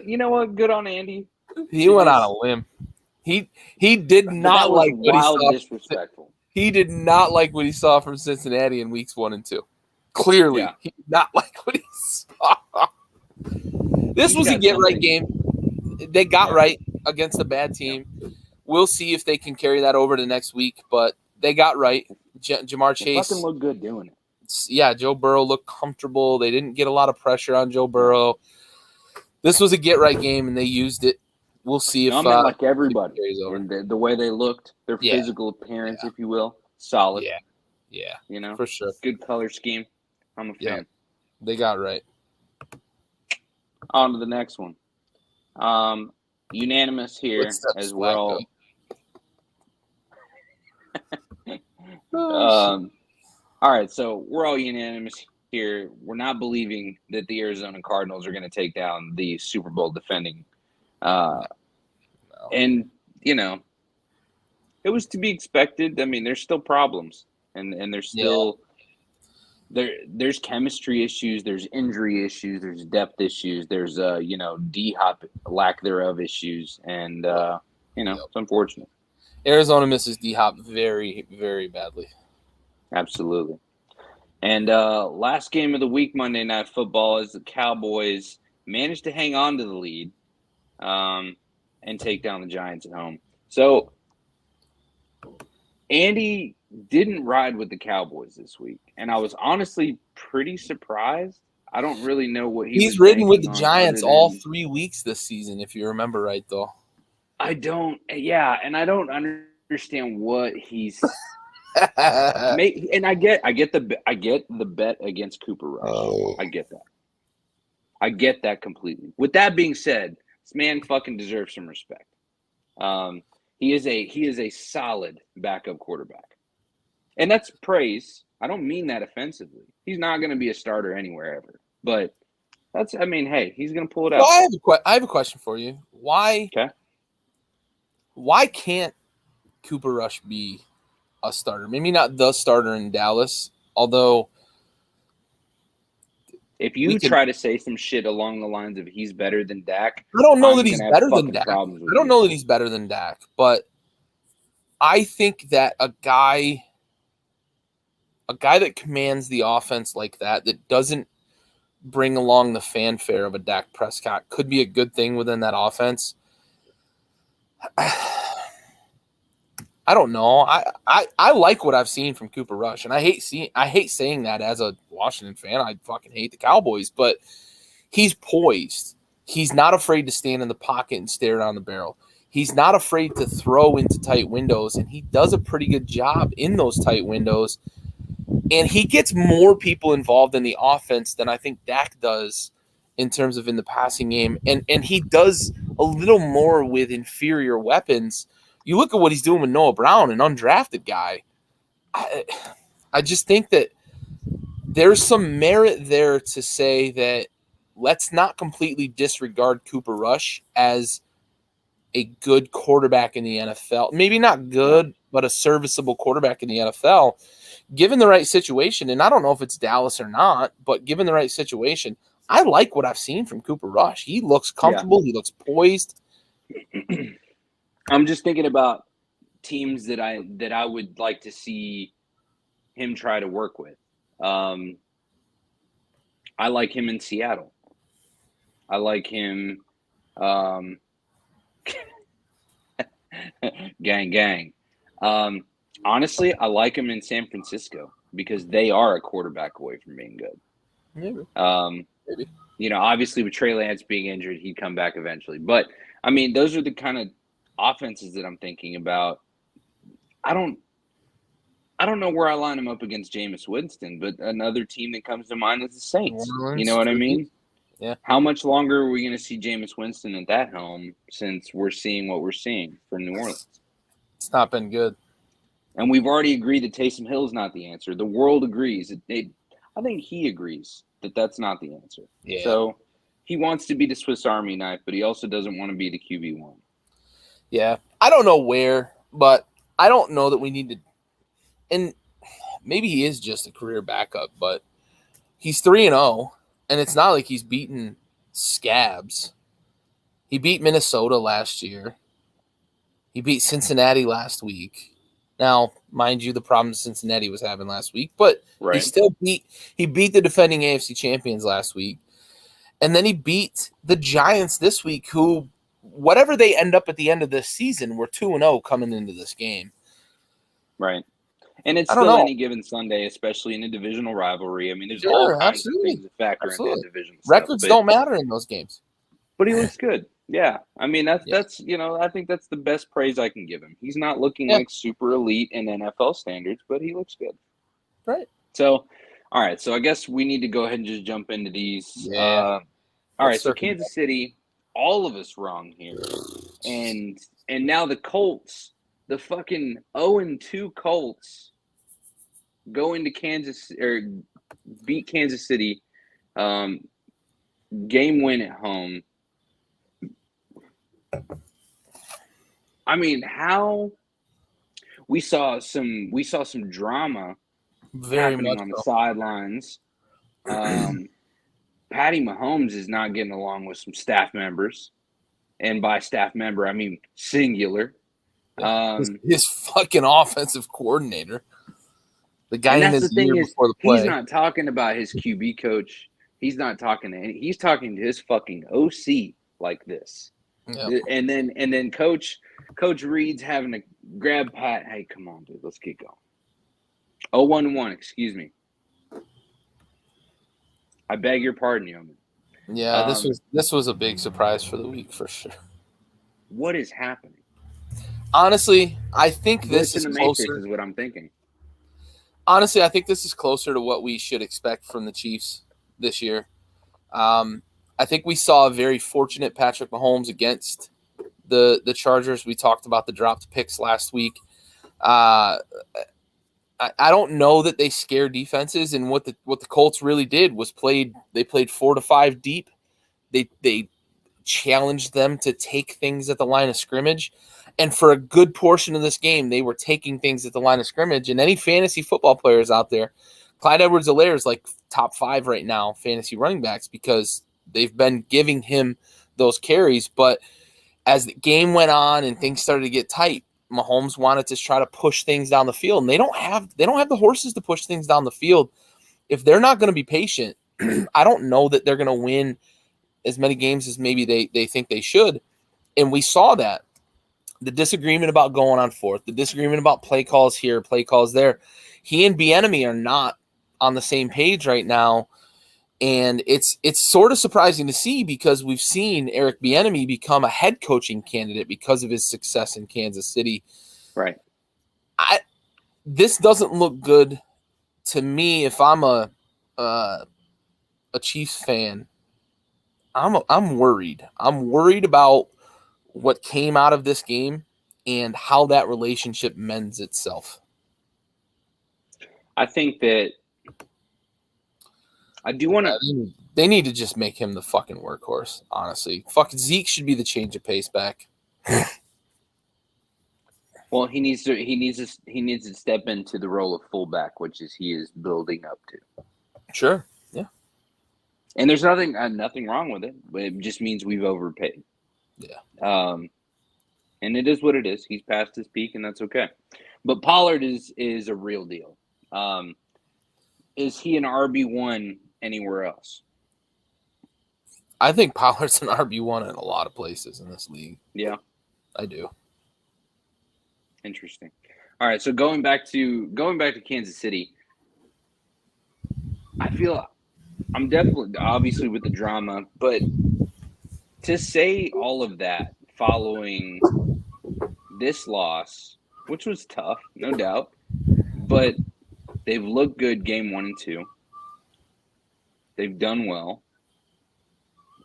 You know what? Good on Andy. He went on a limb. He did But not that was like what he wild saw. disrespectful. He did not like what he saw from Cincinnati in weeks 1 and 2. Clearly, Yeah. he did not like what he saw. This was a get-right game. They got right against a bad team. Yeah. We'll see if they can carry that over to next week, but they got right. Jamar Chase fucking looked good doing it. Yeah, Joe Burrow looked comfortable. They didn't get a lot of pressure on Joe Burrow. This was a get-right game, and they used it. We'll see if I mean, like everybody, and the way they looked, their physical appearance, if you will, solid. Yeah, you know, for sure. Good color scheme. I'm a fan. They got right. On to the next one. Unanimous here as we're all. All right, so we're all unanimous here. We're not believing that the Arizona Cardinals are going to take down the Super Bowl defending. No. And, you know, it was to be expected. I mean, there's still problems, and there's still there's chemistry issues, there's injury issues, there's depth issues, there's D-Hop lack thereof issues, and it's unfortunate. Arizona misses D-Hop very, very badly. Absolutely. And last game of the week, Monday Night Football, is the Cowboys managed to hang on to the lead and take down the Giants at home. So Andy didn't ride with the Cowboys this week, and I was honestly pretty surprised. I don't really know what he's ridden with the Giants all 3 weeks this season, if you remember right, though. I don't, and I don't understand what he's. And I get the bet against Cooper Rush. Oh. I get that. I get that completely. With that being said, this man fucking deserves some respect. He is a solid backup quarterback, and that's praise. I don't mean that offensively. He's not going to be a starter anywhere ever, but hey, he's going to pull it out. Well, I have a question for you. Why can't Cooper Rush be a starter? Maybe not the starter in Dallas, although if you try to say some shit along the lines of he's better than Dak, I don't know that he's better than Dak. I don't know that he's better than Dak, but I think that a guy that commands the offense like that doesn't bring along the fanfare of a Dak Prescott could be a good thing within that offense. I don't know. I like what I've seen from Cooper Rush, and I hate saying that as a Washington fan. I fucking hate the Cowboys, but he's poised. He's not afraid to stand in the pocket and stare down the barrel. He's not afraid to throw into tight windows, and he does a pretty good job in those tight windows. And he gets more people involved in the offense than I think Dak does in terms of in the passing game, and he does a little more with inferior weapons. You look at what he's doing with Noah Brown, an undrafted guy. I just think that there's some merit there to say that let's not completely disregard Cooper Rush as a good quarterback in the NFL. Maybe not good, but a serviceable quarterback in the NFL. Given the right situation, and I don't know if it's Dallas or not, but given the right situation, I like what I've seen from Cooper Rush. He looks comfortable. Yeah. He looks poised. I'm just thinking about teams that I would like to see him try to work with. I like him in Seattle. I like him. Gang. Honestly, I like him in San Francisco because they are a quarterback away from being good. Maybe. Obviously with Trey Lance being injured, he'd come back eventually. But I mean, those are the kind of offenses that I'm thinking about. I don't know where I line him up against Jameis Winston, but another team that comes to mind is the Saints. You know what I mean? Yeah. How much longer are we going to see Jameis Winston at that helm since we're seeing what we're seeing for New Orleans? It's not been good. And we've already agreed that Taysom Hill is not the answer. The world agrees. I think he agrees that that's not the answer. Yeah. So he wants to be the Swiss Army knife, but he also doesn't want to be the QB1. Yeah. I don't know where, but I don't know that we need to. And maybe he is just a career backup, but he's 3-0, and it's not like he's beaten scabs. He beat Minnesota last year. He beat Cincinnati last week. Now, mind you, the problem Cincinnati was having last week, but he still beat the defending AFC champions last week. And then he beat the Giants this week, who, whatever they end up at the end of this season, were 2-0 coming into this game. Right. And it's still any given Sunday, especially in a divisional rivalry. I mean, there's all kinds of things that factor into the division. Records don't matter in those games. But he looks good. Yeah. I mean, that's I think that's the best praise I can give him. He's not looking like super elite in NFL standards, but he looks good. Right. So, all right. So I guess we need to go ahead and just jump into these. Yeah. All right. So Kansas City, all of us wrong here. And now the Colts, the fucking 0-2 Colts go into Kansas or beat Kansas City, game win at home. I mean, how we saw some drama happening on the sidelines. Patty Mahomes is not getting along with some staff members, and by staff member I mean singular. His fucking offensive coordinator, the guy in his year before the play. He's not talking about his QB coach. He's not talking to he's talking to his fucking OC like this. Yep. And then Coach Reed's having to grab Pat. Hey, come on, dude, let's get going. 0-1-1, excuse me. I beg your pardon, Yeoman. Yeah, this was a big surprise for the week for sure. What is happening? Honestly, I think this is closer. Matrix is what I'm thinking. Honestly, I think this is closer to what we should expect from the Chiefs this year. I think we saw a very fortunate Patrick Mahomes against the Chargers. We talked about the dropped picks last week. I don't know that they scare defenses, and what the Colts really did was they played 4 to 5 deep. They challenged them to take things at the line of scrimmage, and for a good portion of this game, they were taking things at the line of scrimmage. And any fantasy football players out there, Clyde Edwards-Helaire is like top 5 right now, fantasy running backs, because they've been giving him those carries. But as the game went on and things started to get tight, Mahomes wanted to try to push things down the field, and they don't have the horses to push things down the field. If they're not going to be patient, I don't know that they're going to win as many games as maybe they think they should. And we saw that. The disagreement about going on fourth, the disagreement about play calls here, play calls there. He and Bieniemy are not on the same page right now. And it's sort of surprising to see, because we've seen Eric Bieniemy become a head coaching candidate because of his success in Kansas City. Right. This doesn't look good to me. If I'm a Chiefs fan, I'm worried. I'm worried about what came out of this game and how that relationship mends itself. I think that I do want to. They need to just make him the fucking workhorse. Honestly, fucking Zeke should be the change of pace back. Well, he needs to step into the role of fullback, which he is building up to. Sure, yeah. And there's nothing wrong with it, but it just means we've overpaid. Yeah. And it is what it is. He's past his peak, and that's okay. But Pollard is a real deal. Is he an RB1 anywhere else? I think Pollard's an RB1 in a lot of places in this league. Yeah, I do. Interesting. All right, so going back to Kansas City, I feel I'm definitely obviously with the drama, but to say all of that following this loss, which was tough, no doubt, but they've looked good game 1 and 2. They've done well.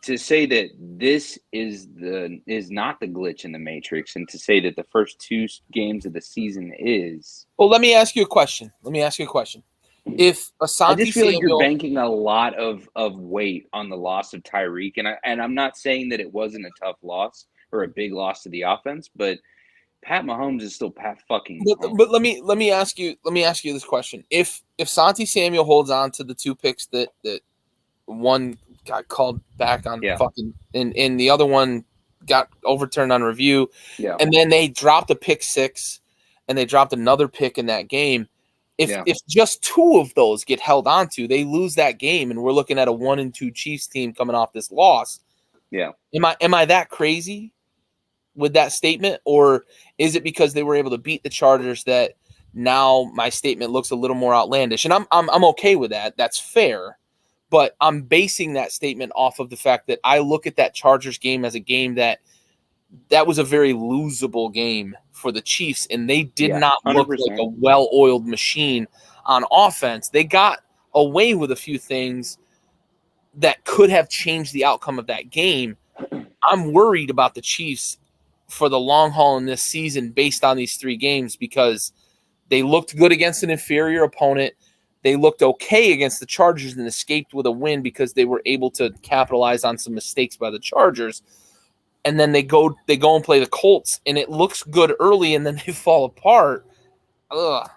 to say that this is not the glitch in the matrix, and to say that the first two games of the season is. Well, let me ask you a question. If I Asante just feel like you're Samuel, banking a lot of weight on the loss of Tyreek, and I'm not saying that it wasn't a tough loss or a big loss to the offense, but Pat Mahomes is still Pat fucking Mahomes. but let me ask you this question: If Asante Samuel holds on to the 2 picks that one got called back on fucking, and the other one got overturned on review, and then they dropped a pick 6, and they dropped another pick in that game. If just 2 of those get held onto, they lose that game, and we're looking at a 1-2 Chiefs team coming off this loss. Yeah. Am I that crazy with that statement, or is it because they were able to beat the Chargers that now my statement looks a little more outlandish? And I'm okay with that. That's fair. But I'm basing that statement off of the fact that I look at that Chargers game as a game that was a very losable game for the Chiefs, and they did not look 100%. like a well-oiled machine on offense. They got away with a few things that could have changed the outcome of that game. I'm worried about the Chiefs for the long haul in this season based on these 3 games, because they looked good against an inferior opponent. They looked okay against the Chargers and escaped with a win because they were able to capitalize on some mistakes by the Chargers. And then they go and play the Colts, and it looks good early, and then they fall apart. Ugh.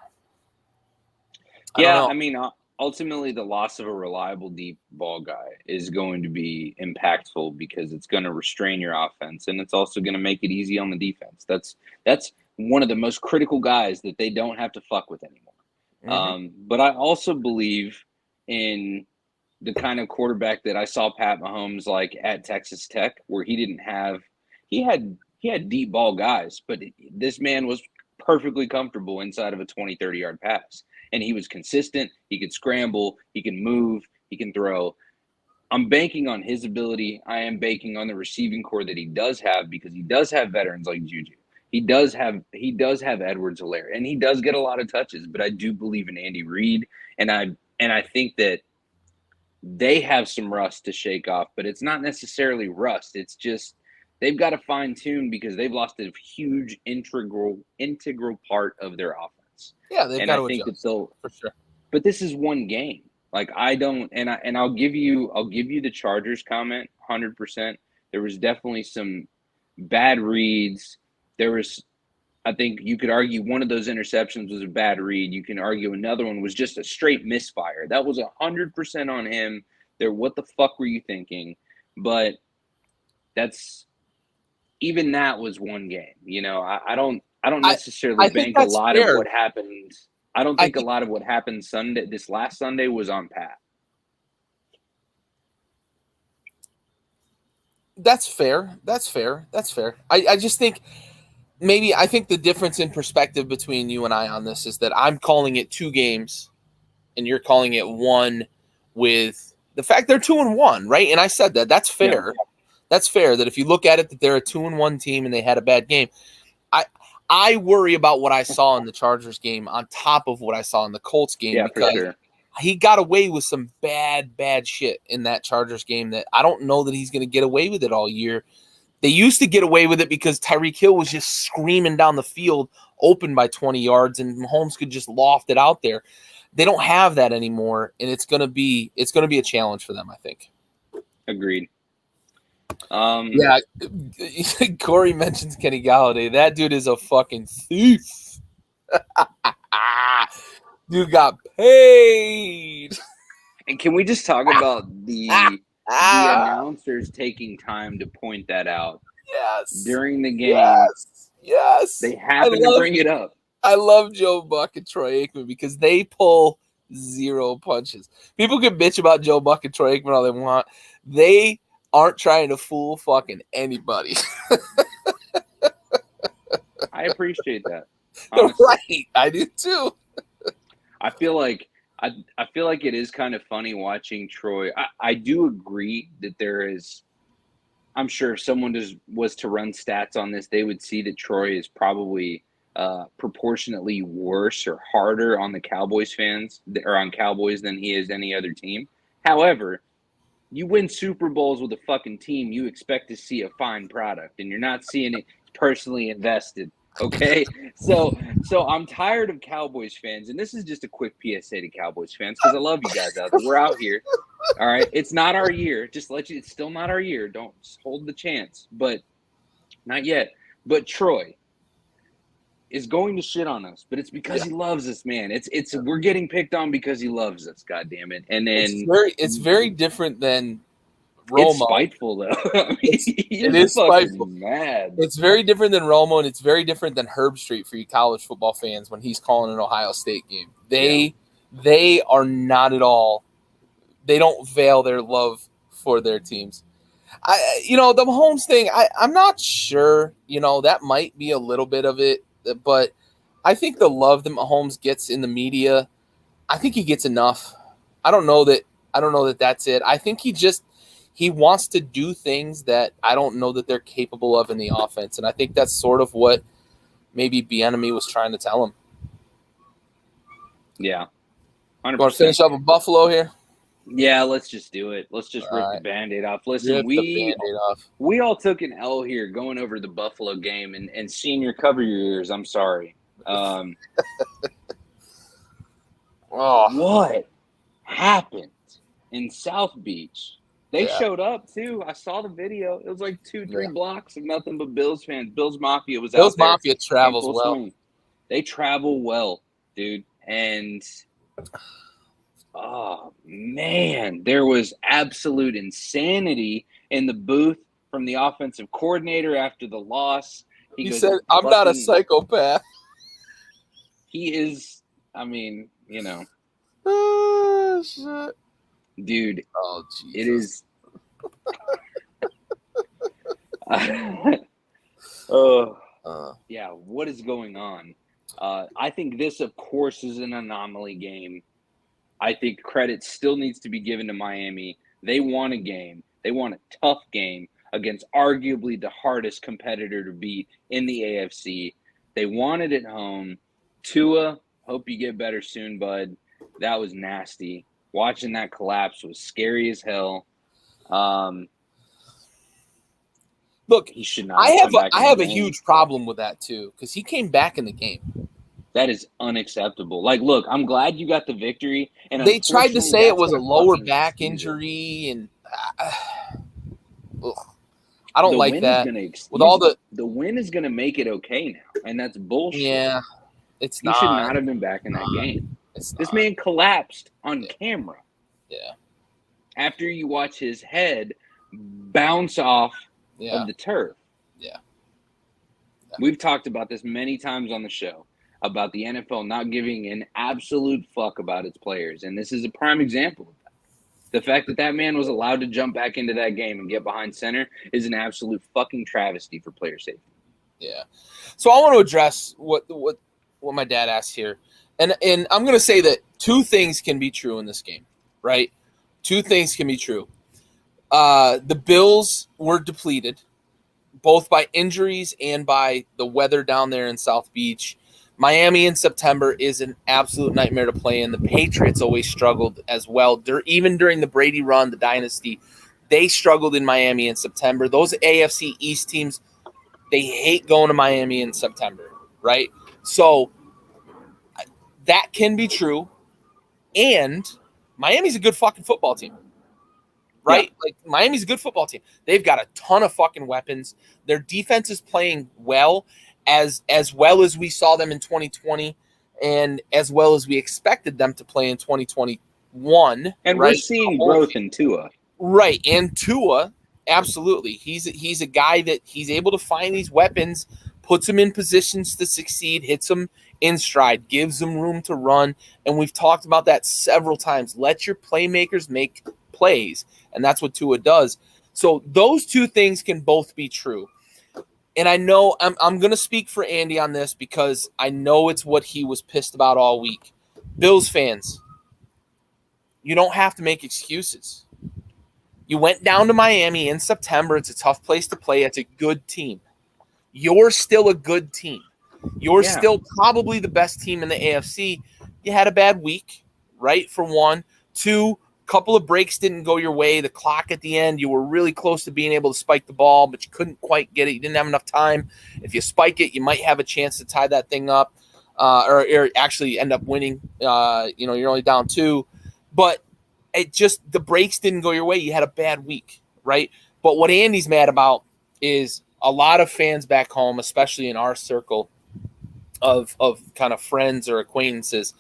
I mean, ultimately, the loss of a reliable deep ball guy is going to be impactful because it's going to restrain your offense, and it's also going to make it easy on the defense. That's one of the most critical guys that they don't have to fuck with anymore. But I also believe in the kind of quarterback that I saw Pat Mahomes like at Texas Tech, where he had deep ball guys, but this man was perfectly comfortable inside of a 20, 30-yard pass. And he was consistent. He could scramble. He can move. He can throw. I'm banking on his ability. I am banking on the receiving core that he does have, because he does have veterans like Juju. He does have Edwards-Helaire, and he does get a lot of touches. But I do believe in Andy Reid, and I think that they have some rust to shake off. But it's not necessarily rust. It's just they've got to fine-tune, because they've lost a huge integral part of their offense. Yeah, they've got to adjust, that they'll, for sure. But this is one game. Like, I don't, and I'll give you the Chargers comment 100%. There was definitely some bad reads. There was, I think you could argue one of those interceptions was a bad read. You can argue another one was just a straight misfire. That was 100% on him. What the fuck were you thinking? But even that was one game. You know, I don't necessarily bank a lot of what happened. I don't think a lot of what happened this last Sunday was on Pat. That's fair. I just think I think the difference in perspective between you and I on this is that I'm calling it 2 games and you're calling it 1, with the fact they're 2-1, right? And I said that. That's fair. Yeah. That's fair, that if you look at it, that they're a 2-1 team and they had a bad game. I worry about what I saw in the Chargers game on top of what I saw in the Colts game, because for sure. He got away with some bad shit in that Chargers game that I don't know that he's going to get away with it all year. They used to get away with it because Tyreek Hill was just screaming down the field open by 20 yards and Mahomes could just loft it out there. They don't have that anymore, and it's going to be a challenge for them, I think. Agreed. Yeah, Corey mentions Kenny Galladay. That dude is a fucking thief. Dude got paid. And can we just talk about the announcers taking time to point that out? Yes. During the game. Yes. They happen to bring it up. I love Joe Buck and Troy Aikman because they pull 0 punches. People can bitch about Joe Buck and Troy Aikman all they want. They aren't trying to fool fucking anybody. I appreciate that. Honestly. Right. I do too. I feel like it is kind of funny watching Troy. I do agree that there is, I'm sure if someone was to run stats on this, they would see that Troy is probably proportionately worse or harder on the Cowboys fans or on Cowboys than he is any other team. However, You win Super Bowls with a fucking team, you expect to see a fine product, and you're not seeing it personally invested. Okay, so I'm tired of Cowboys fans, and this is just a quick PSA to Cowboys fans because I love you guys out there. We're out here, all right. It's not our year. Just let you. It's still not our year. Don't hold the chance, but not yet. But Troy is going to shit on us, but it's because he loves us, man. It's we're getting picked on because he loves us. God damn it! And then it's very different than Romo. It's spiteful though. I mean, it is spiteful. Mad. It's very different than Romo, and it's very different than Herb Street for you college football fans when he's calling an Ohio State game. They are not at all. They don't veil their love for their teams. The Mahomes thing, I'm not sure. That might be a little bit of it, but I think the love that Mahomes gets in the media, I think he gets enough. I don't know that that's it. I think he wants to do things that I don't know that they're capable of in the offense, and I think that's sort of what maybe Bieniemy was trying to tell him. Yeah, 100%. Want to finish up with Buffalo here? Yeah, let's just do it. Let's just rip the Band-Aid off. Listen, we all took an L here going over the Buffalo game, and Senior, cover your ears. I'm sorry. What happened in South Beach? They showed up, too. I saw the video. It was like 2-3 blocks of nothing but Bills fans. Bills Mafia was out there. Bills Mafia travels well. Swing. They travel well, dude. And, oh, man, there was absolute insanity in the booth from the offensive coordinator after the loss. He said, I'm not a psychopath. He is, I mean, Oh, shit. Dude, oh, Jesus. It is. Yeah, what is going on? I think this, of course, is an anomaly game. I think credit still needs to be given to Miami. They won a game. They won a tough game against arguably the hardest competitor to beat in the AFC. They won it at home. Tua, hope you get better soon, bud. That was nasty. Watching that collapse was scary as hell. Look, he should not. I have a huge problem with that too because he came back in the game. That is unacceptable. Like, look, I'm glad you got the victory. And they tried to say it was a lower back injury, and I don't like that. With all the win is going to make it okay now, and that's bullshit. Yeah, it's not. He should not have been back in that game. This man collapsed on camera. Yeah. After you watch his head bounce off of the turf. Yeah. We've talked about this many times on the show about the NFL not giving an absolute fuck about its players, and this is a prime example of that. The fact that man was allowed to jump back into that game and get behind center is an absolute fucking travesty for player safety. Yeah. So I want to address what my dad asked here. And I'm going to say that two things can be true in this game, right? Two things can be true. The Bills were depleted, both by injuries and by the weather down there in South Beach. Miami in September is an absolute nightmare to play in. The Patriots always struggled as well. Even during the Brady run, the dynasty, they struggled in Miami in September. Those AFC East teams, they hate going to Miami in September, right? So that can be true, and Miami's a good fucking football team, right? Yeah. Like, Miami's a good football team. They've got a ton of fucking weapons. Their defense is playing well as we saw them in 2020 and as well as we expected them to play in 2021. And we're seeing growth in Tua. Right, and Tua, absolutely. He's a guy that he's able to find these weapons, puts them in positions to succeed, hits them in stride, gives them room to run, and we've talked about that several times. Let your playmakers make plays, and that's what Tua does. So those two things can both be true. And I know I'm going to speak for Andy on this because I know it's what he was pissed about all week. Bills fans, you don't have to make excuses. You went down to Miami in September. It's a tough place to play. It's a good team. You're still a good team. You're still probably the best team in the AFC. You had a bad week, right? For one. Two, couple of breaks didn't go your way. The clock at the end, you were really close to being able to spike the ball, but you couldn't quite get it. You didn't have enough time. If you spike it, you might have a chance to tie that thing up, or actually end up winning. You're only down 2, but it just the breaks didn't go your way. You had a bad week, right? But what Andy's mad about is a lot of fans back home, especially in our circle of kind of friends or acquaintances,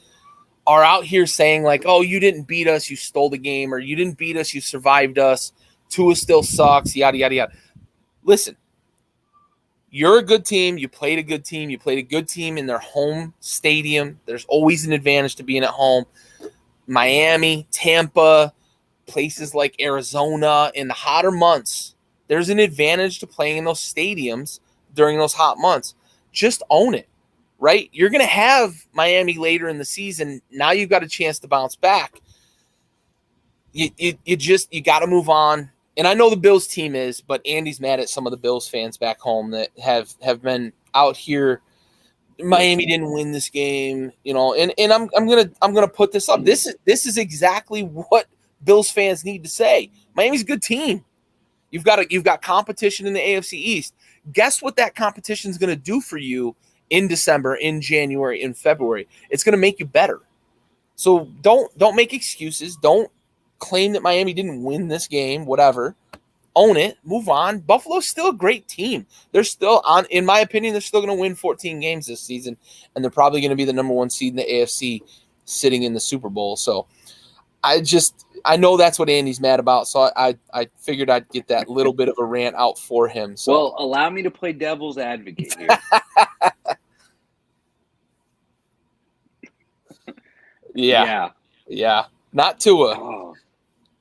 are out here saying like, oh, you didn't beat us, you stole the game, or you didn't beat us, you survived us. Tua still sucks, yada, yada, yada. Listen, you're a good team. You played a good team. You played a good team in their home stadium. There's always an advantage to being at home. Miami, Tampa, places like Arizona, in the hotter months, there's an advantage to playing in those stadiums during those hot months. Just own it. Right? You're going to have Miami later in the season. Now you've got a chance to bounce back. You got to move on. And I know the Bills team is, but Andy's mad at some of the Bills fans back home that have been out here. Miami didn't win this game, and I'm gonna put this up. This is exactly what Bills fans need to say. Miami's a good team. You've got competition in the AFC East. Guess what that competition is going to do for you in December, in January, in February? It's going to make you better. So don't make excuses. Don't claim that Miami didn't win this game, whatever. Own it. Move on. Buffalo's still a great team. They're still in my opinion, they're still going to win 14 games this season, and they're probably going to be the number 1 seed in the AFC sitting in the Super Bowl. So I know that's what Andy's mad about, so I figured I'd get that little bit of a rant out for him. So. Well, allow me to play devil's advocate here. Yeah. Not Tua. Oh.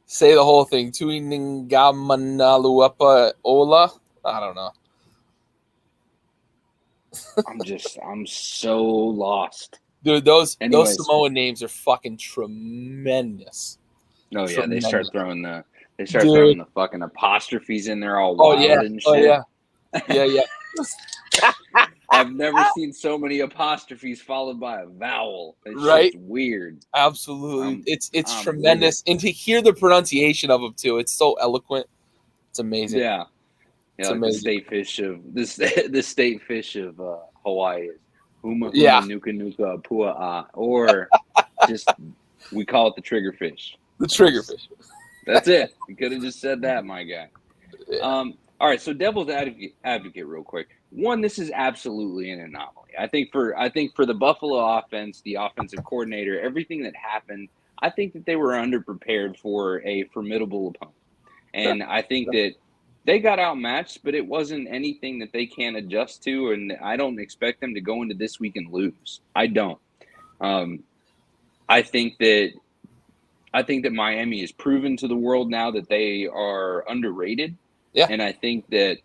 Say the whole thing. Tuiningamaluapa Ola. I don't know. I'm so lost. Dude, those Samoan names are fucking tremendous. Oh yeah, tremendous. They start throwing the fucking apostrophes in there all wild and shit. Oh yeah. I've never seen so many apostrophes followed by a vowel. It's right? Just weird. Absolutely. It's tremendous. And to hear the pronunciation of them too, it's so eloquent. It's amazing. Yeah. It's like amazing. The state fish of Hawaii is Huma Nuka Nuka Pua, or just we call it the triggerfish. The triggerfish. That's it. You could have just said that, my guy. Yeah. All right, so devil's advocate real quick. One, this is absolutely an anomaly. I think for the Buffalo offense, the offensive coordinator, everything that happened, I think that they were underprepared for a formidable opponent. And I think that they got outmatched, but it wasn't anything that they can't adjust to, and I don't expect them to go into this week and lose. I don't. I think that Miami has proven to the world now that they are underrated. Yeah. And I think that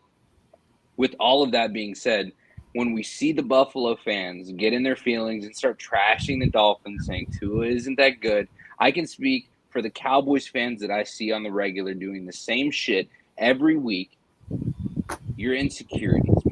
with all of that being said, when we see the Buffalo fans get in their feelings and start trashing the Dolphins, saying Tua isn't that good, I can speak for the Cowboys fans that I see on the regular doing the same shit every week. Your insecurities.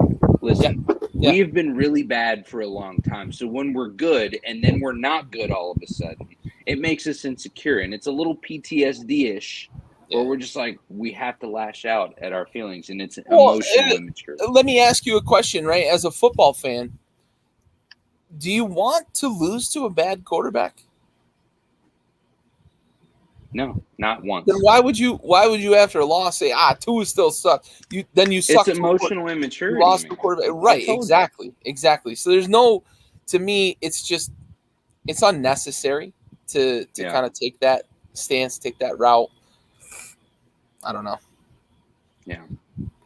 Listen, we have been really bad for a long time. So when we're good and then we're not good all of a sudden, it makes us insecure. And it's a little PTSD-ish. Or we're just like, we have to lash out at our feelings, and it's emotional immaturity. Let me ask you a question, right? As a football fan, do you want to lose to a bad quarterback? No, not once. Then why would you after a loss say, Tua still sucks? You suck. It's emotional immaturity. You lost the quarterback. Right, exactly. So there's no, to me, it's unnecessary to kind of take that stance, take that route. I don't know. Yeah.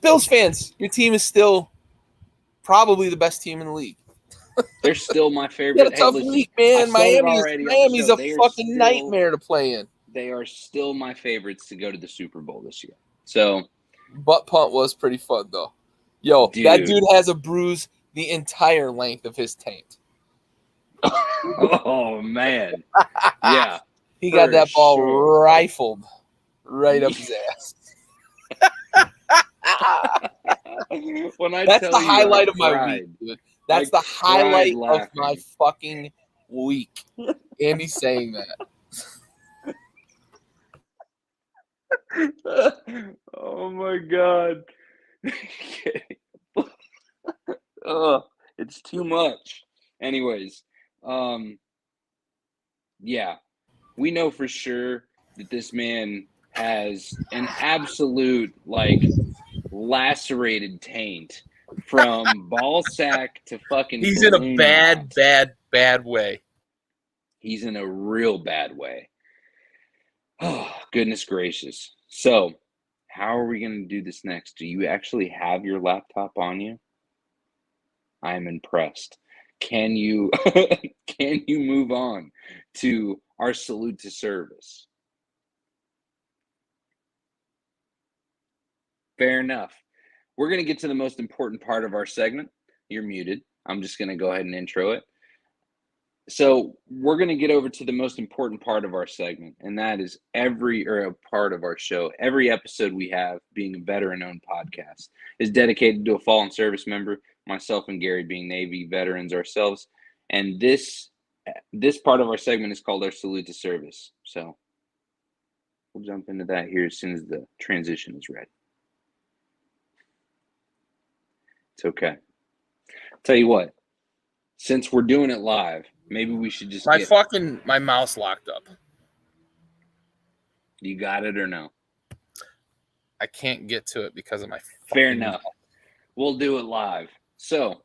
Bills fans, your team is still probably the best team in the league. They're still my favorite. It's a tough week, man. Miami's a fucking nightmare to play in. They are still my favorites to go to the Super Bowl this year. So, butt punt was pretty fun though. Yo, that dude has a bruise the entire length of his taint. Oh man, yeah. He got that ball rifled right up his ass. That's the highlight of my week, dude. That's the highlight of my fucking week. Andy saying that. Oh my God. Oh, it's too much. Anyways, yeah, we know for sure that this man has an absolute lacerated taint from ball sack to fucking He's in a balloon bad, knot. bad way. He's in a real bad way. Oh, goodness gracious. So, how are we going to do this next? Do you actually have your laptop on you? I am impressed. Can you can you move on to our salute to service? Fair enough. We're going to get to the most important part of our segment. You're muted. I'm just going to go ahead and intro it. So we're going to get over to the most important part of our segment, and that is a part of our show. Every episode we have, being a veteran-owned podcast, is dedicated to a fallen service member. Myself and Gary being Navy veterans ourselves, and this part of our segment is called our salute to service. So we'll jump into that here as soon as the transition is ready. It's okay. Tell you what, since we're doing it live, maybe we should just my mouse locked up. You got it or no? I can't get to it because of my Fair enough. We'll do it live. So,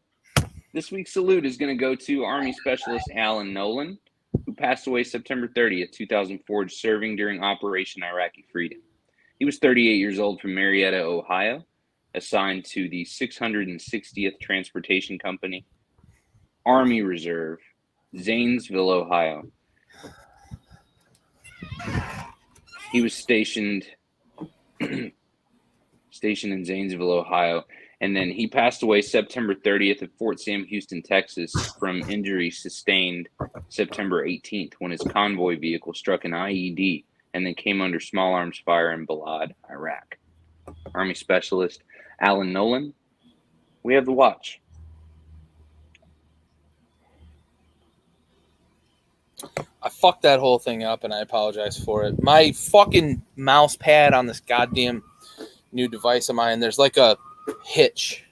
this week's salute is going to go to Army Specialist Alan Nolan, who passed away September 30th, 2004, serving during Operation Iraqi Freedom. He was 38 years old from Marietta, Ohio, assigned to the 660th Transportation Company, Army Reserve, Zanesville, Ohio. He was stationed in Zanesville, Ohio, and then he passed away September 30th at Fort Sam Houston, Texas, from injuries sustained September 18th when his convoy vehicle struck an IED and then came under small arms fire in Balad, Iraq. Army Specialist Alan Nolan, we have the watch. I fucked that whole thing up, and I apologize for it. My fucking mouse pad on this goddamn new device of mine, there's like a hitch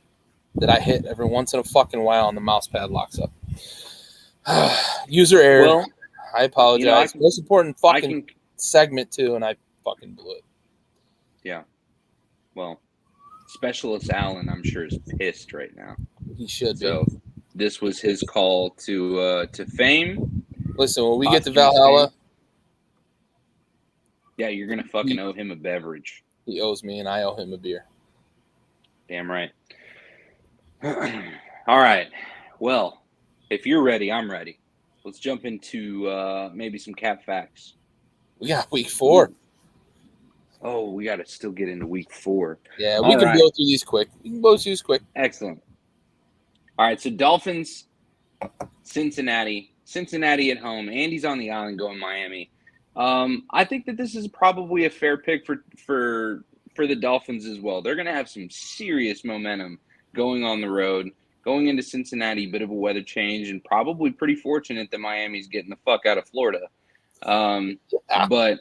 that I hit every once in a fucking while, and the mouse pad locks up. User error. Well, I apologize. Most important fucking segment, too, and I fucking blew it. Yeah. Well, Specialist Allen, I'm sure, is pissed right now. He should be. So this was his call to fame. Listen, when we get to Valhalla, yeah, you're gonna fucking owe him a beverage. He owes me, and I owe him a beer. Damn right. All right. Well, if you're ready, I'm ready. Let's jump into maybe some cap facts. We got week 4. Oh, we got to still get into week 4. Yeah, we can blow through these quick. Excellent. All right, so Dolphins, Cincinnati at home. Andy's on the island going Miami. I think that this is probably a fair pick for the Dolphins as well. They're going to have some serious momentum going on the road, going into Cincinnati, bit of a weather change, and probably pretty fortunate that Miami's getting the fuck out of Florida. But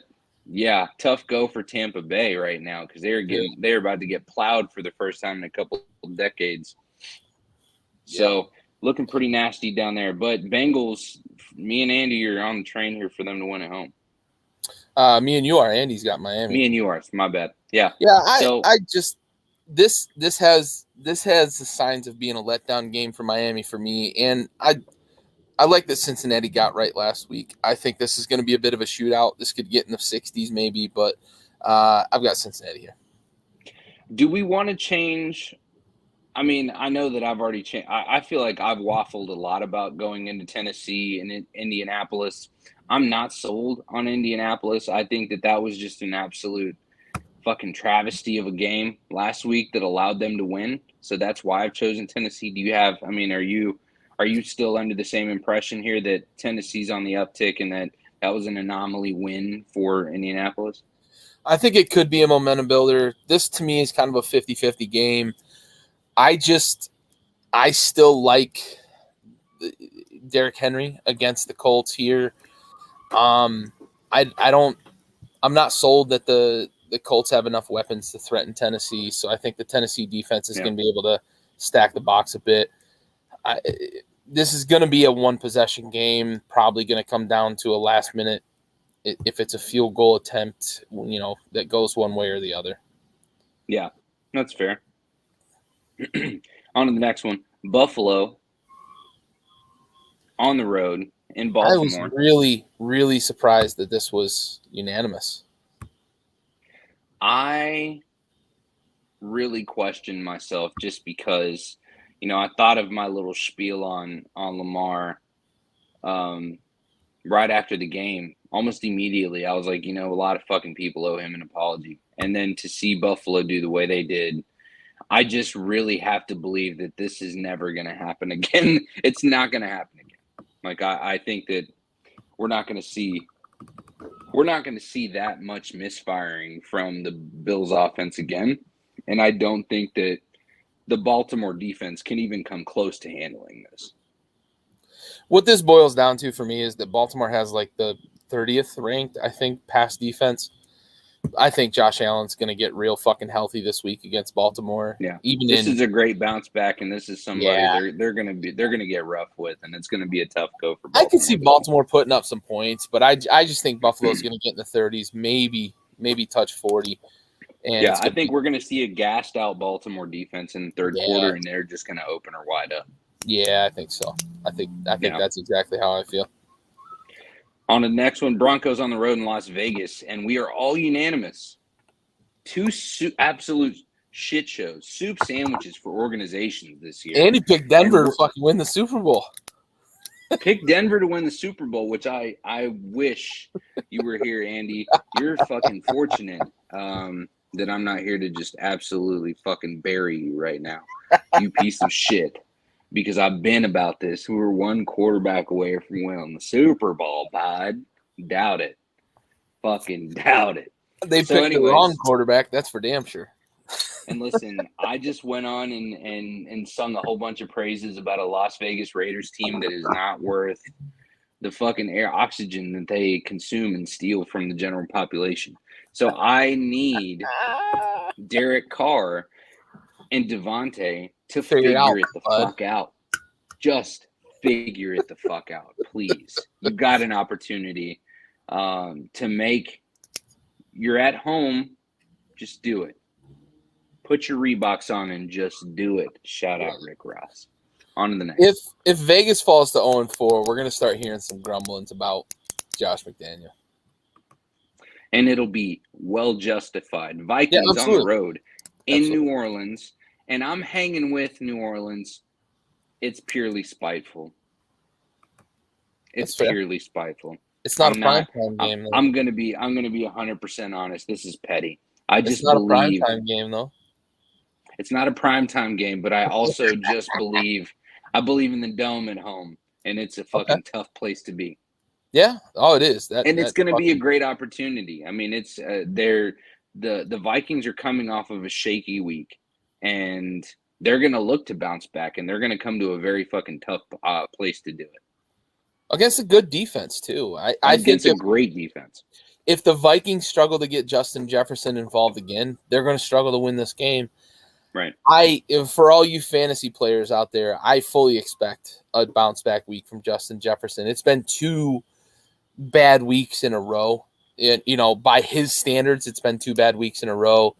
yeah, tough go for Tampa Bay right now because they're about to get plowed for the first time in a couple of decades. So looking pretty nasty down there. But Bengals, me and Andy are on the train here for them to win at home. Me and you are. Andy's got Miami. Me and you are. It's my bad. Yeah. Yeah. I just this has the signs of being a letdown game for Miami for me, and I like that Cincinnati got right last week. I think this is going to be a bit of a shootout. This could get in the 60s maybe, but I've got Cincinnati here. Do we want to change? I mean, I know that I've already changed. I feel like I've waffled a lot about going into Tennessee and Indianapolis. I'm not sold on Indianapolis. I think that was just an absolute fucking travesty of a game last week that allowed them to win. So that's why I've chosen Tennessee. Are you still under the same impression here that Tennessee's on the uptick and that was an anomaly win for Indianapolis? I think it could be a momentum builder. This, to me, is kind of a 50-50 game. I still like Derrick Henry against the Colts here. I'm not sold that the the Colts have enough weapons to threaten Tennessee, so I think the Tennessee defense is going to be able to stack the box a bit. This is going to be a one-possession game, probably going to come down to a last minute. If it's a field goal attempt, that goes one way or the other. Yeah, that's fair. On to the next one. Buffalo on the road in Baltimore. I was really, really surprised that this was unanimous. I really questioned myself just because, I thought of my little spiel on Lamar right after the game. Almost immediately, I was like, a lot of fucking people owe him an apology. And then to see Buffalo do the way they did, I just really have to believe that this is never going to happen again. It's not going to happen again. Like, I think that we're not going to see that much misfiring from the Bills offense again. And I don't think that the Baltimore defense can even come close to handling this. What this boils down to for me is that Baltimore has like the 30th ranked, I think, pass defense. I think Josh Allen's going to get real fucking healthy this week against Baltimore. Yeah, this is a great bounce back, and this is somebody they're going to get rough with, and it's going to be a tough go for Baltimore. I can see Baltimore putting up some points, but I just think Buffalo's going to get in the 30s, maybe touch 40. And I think we're going to see a gassed out Baltimore defense in the third quarter, and they're just going to open her wide up. Yeah, I think so. I think that's exactly how I feel. On the next one, Broncos on the road in Las Vegas, and we are all unanimous. Two absolute shit shows, soup sandwiches for organizations this year. And he picked Denver to fucking win the Super Bowl. Picked Denver to win the Super Bowl, which I wish you were here, Andy. You're fucking fortunate that I'm not here to just absolutely fucking bury you right now, you piece of shit. Because I've been about this. We were one quarterback away from winning the Super Bowl, bud. Doubt it. Fucking doubt it. They picked the wrong quarterback. That's for damn sure. And listen, I just went on and sung a whole bunch of praises about a Las Vegas Raiders team that is not worth the fucking air oxygen that they consume and steal from the general population. So I need Derek Carr and Devontae to figure it the fuck out. Just figure it the fuck out, please. You've got an opportunity to make. You're at home, just do it. Put your Reeboks on and just do it. Shout out Rick Ross. On to the next. If Vegas falls to 0-4, we're gonna start hearing some grumblings about Josh McDaniel, and it'll be well justified. Vikings on the road in New Orleans. And I'm hanging with New Orleans. It's purely spiteful. It's purely spiteful. It's not a primetime game. Though. I'm gonna be 100% honest. This is petty. It's not a primetime game, though. It's not a primetime game, but I also just believe. I believe in the Dome at home, and it's a fucking tough place to be. Yeah. Oh, it is. It's going to be a great opportunity. I mean, it's the Vikings are coming off of a shaky week. And they're going to look to bounce back, and they're going to come to a very fucking tough place to do it. Against a good defense, too. I think it's a great defense. If the Vikings struggle to get Justin Jefferson involved again, they're going to struggle to win this game. Right. For all you fantasy players out there, I fully expect a bounce back week from Justin Jefferson. It's been 2 bad weeks in a row. And, by his standards, it's been 2 bad weeks in a row.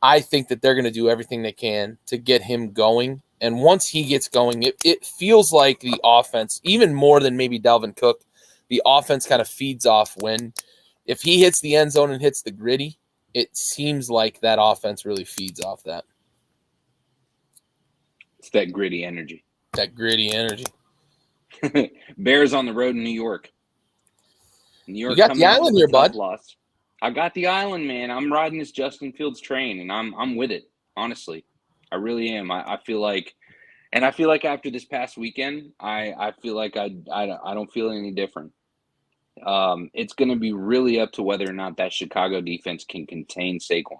I think that they're going to do everything they can to get him going. And once he gets going, it feels like the offense, even more than maybe Dalvin Cook, the offense kind of feeds off if he hits the end zone and hits the gritty, it seems like that offense really feeds off that. It's that gritty energy. Bears on the road in New York. You got the island here, bud. Loss. I got the island, man. I'm riding this Justin Fields train, and I'm with it. Honestly, I really am. I feel like after this past weekend, I feel like I don't feel any different. It's going to be really up to whether or not that Chicago defense can contain Saquon.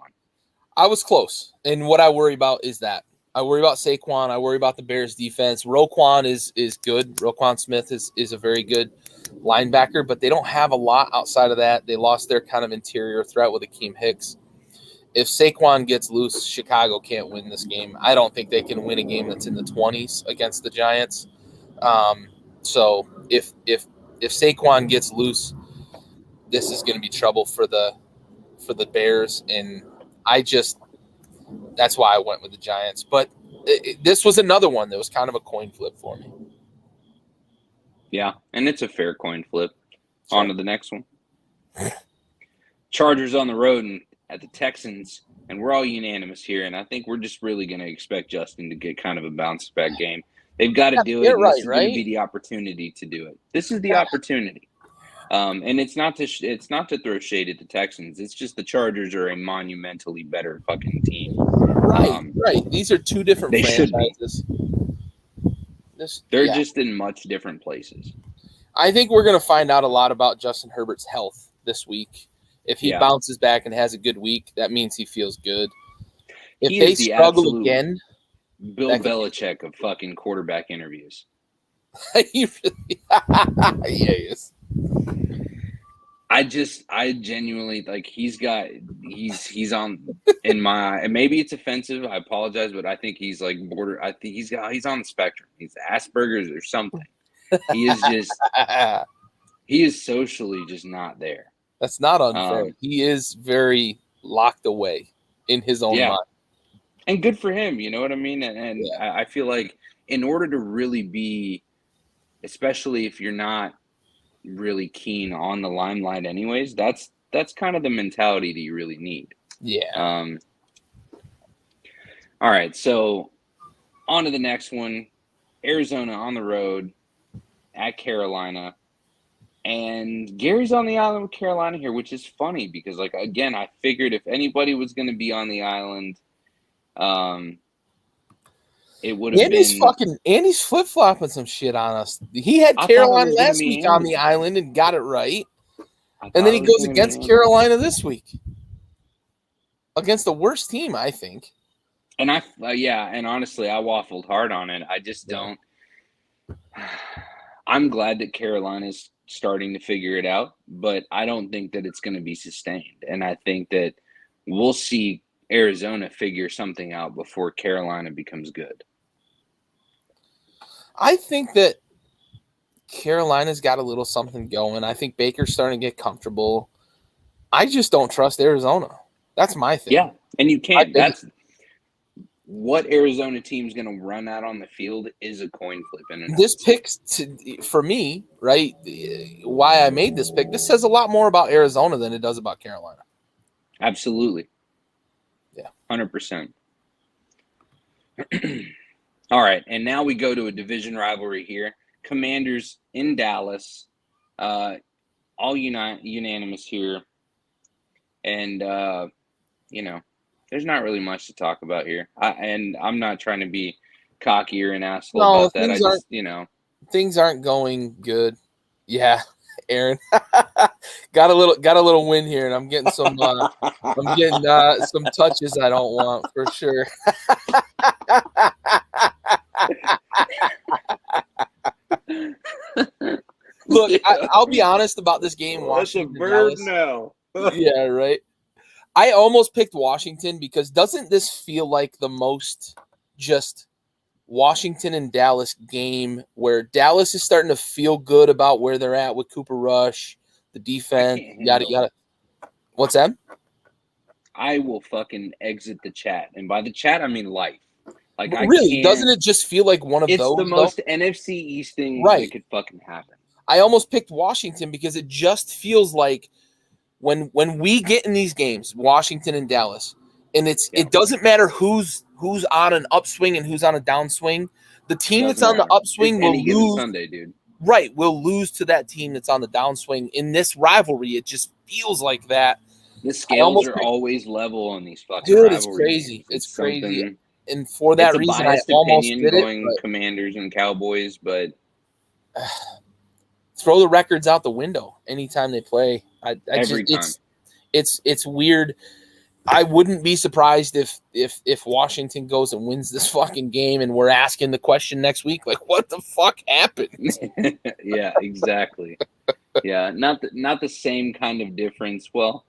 I was close, and what I worry about is that. I worry about Saquon. I worry about the Bears defense. Roquan is good. Roquan Smith is a very good linebacker, but they don't have a lot outside of that. They lost their kind of interior threat with Akeem Hicks. if Saquon gets loose, Chicago can't win this game. I don't think they can win a game that's in the 20s against the Giants. So if Saquon gets loose, this is going to be trouble for the Bears, and that's why I went with the Giants. But this was another one that was kind of a coin flip for me. Yeah, and it's a fair coin flip. Sure. On to the next one. Chargers on the road and at the Texans, and we're all unanimous here, and I think we're just really going to expect Justin to get kind of a bounce-back game. They've got to do it, and this is going to be the opportunity to do it. This is the opportunity. And it's not to throw shade at the Texans. It's just the Chargers are a monumentally better fucking team. Right. These are two different franchises. They're just in much different places. I think we're going to find out a lot about Justin Herbert's health this week. If he bounces back and has a good week, that means he feels good. If they struggle again, Bill Belichick of fucking quarterback interviews. He really, yes. I genuinely like he's on in my, and maybe it's offensive. I apologize, but I think he's like I think he's on the spectrum. He's Asperger's or something. He is socially just not there. That's not unfair. He is very locked away in his own mind. And good for him, you know what I mean? And I feel like in order to really be, especially if you're not really keen on the limelight anyways, that's kind of the mentality that you really need. Yeah. All right, so on to the next one. Arizona on the road at Carolina. And Gary's on the island with Carolina here, which is funny because, like, again, I figured if anybody was going to be on the island, it would have been. Andy's flip-flopping some shit on us. He had Carolina last week on the island and got it right. And then he goes against Carolina this week. Against the worst team, I think. And and honestly, I waffled hard on it. I just don't. I'm glad that Carolina's starting to figure it out, but I don't think that it's going to be sustained. And I think that we'll see Arizona figure something out before Carolina becomes good. I think that Carolina's got a little something going. I think Baker's starting to get comfortable. I just don't trust Arizona. That's my thing. Yeah, and you can't. That's what Arizona team's going to run out on the field is a coin flip. This pick, for me, right, why I made this pick, this says a lot more about Arizona than it does about Carolina. Absolutely. Yeah. 100%. All right, and now we go to a division rivalry here. Commanders in Dallas, all unanimous here. And, there's not really much to talk about here. And I'm not trying to be cocky or an asshole about that. Things aren't going good. Yeah, Aaron. got a little win here, and I'm getting some some touches I don't want for sure. Look, I'll be honest about this game. Washington, that's a verb now. Yeah, right. I almost picked Washington because doesn't this feel like the most just Washington and Dallas game where Dallas is starting to feel good about where they're at with Cooper Rush, the defense, yada yada. What's that? I will fucking exit the chat, and by the chat I mean life. Like, doesn't it just feel like one of those? It's the most NFC East thing that could fucking happen. I almost picked Washington because it just feels like when we get in these games, Washington and Dallas, and it doesn't matter who's on an upswing and who's on a downswing. The team that's on the upswing will lose. Sunday, dude. Right, will lose to that team that's on the downswing. In this rivalry, it just feels like that. The scales are always level on these fucking rivalries. It's crazy. It's crazy. And for that reason, I almost did going Commanders and Cowboys, but throw the records out the window anytime they play. Every time. It's weird. I wouldn't be surprised if Washington goes and wins this fucking game, and we're asking the question next week, like, what the fuck happened? Yeah, exactly. Yeah, not the same kind of difference. Well,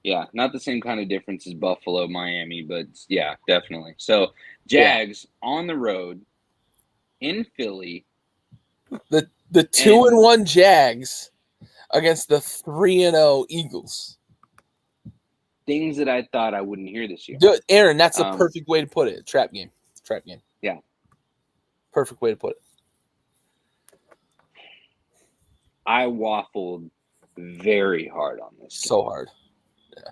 Yeah, not the same kind of difference as Buffalo, Miami, but yeah, definitely. So Yeah. Jags on the road in Philly, The and 2-1 Jags against the 3-0 Eagles. things that I thought I wouldn't hear this year. Aaron, that's the Um, perfect way to put it. Trap game. Trap game. yeah, Perfect way to put it. I waffled very hard on this game. So hard. Yeah.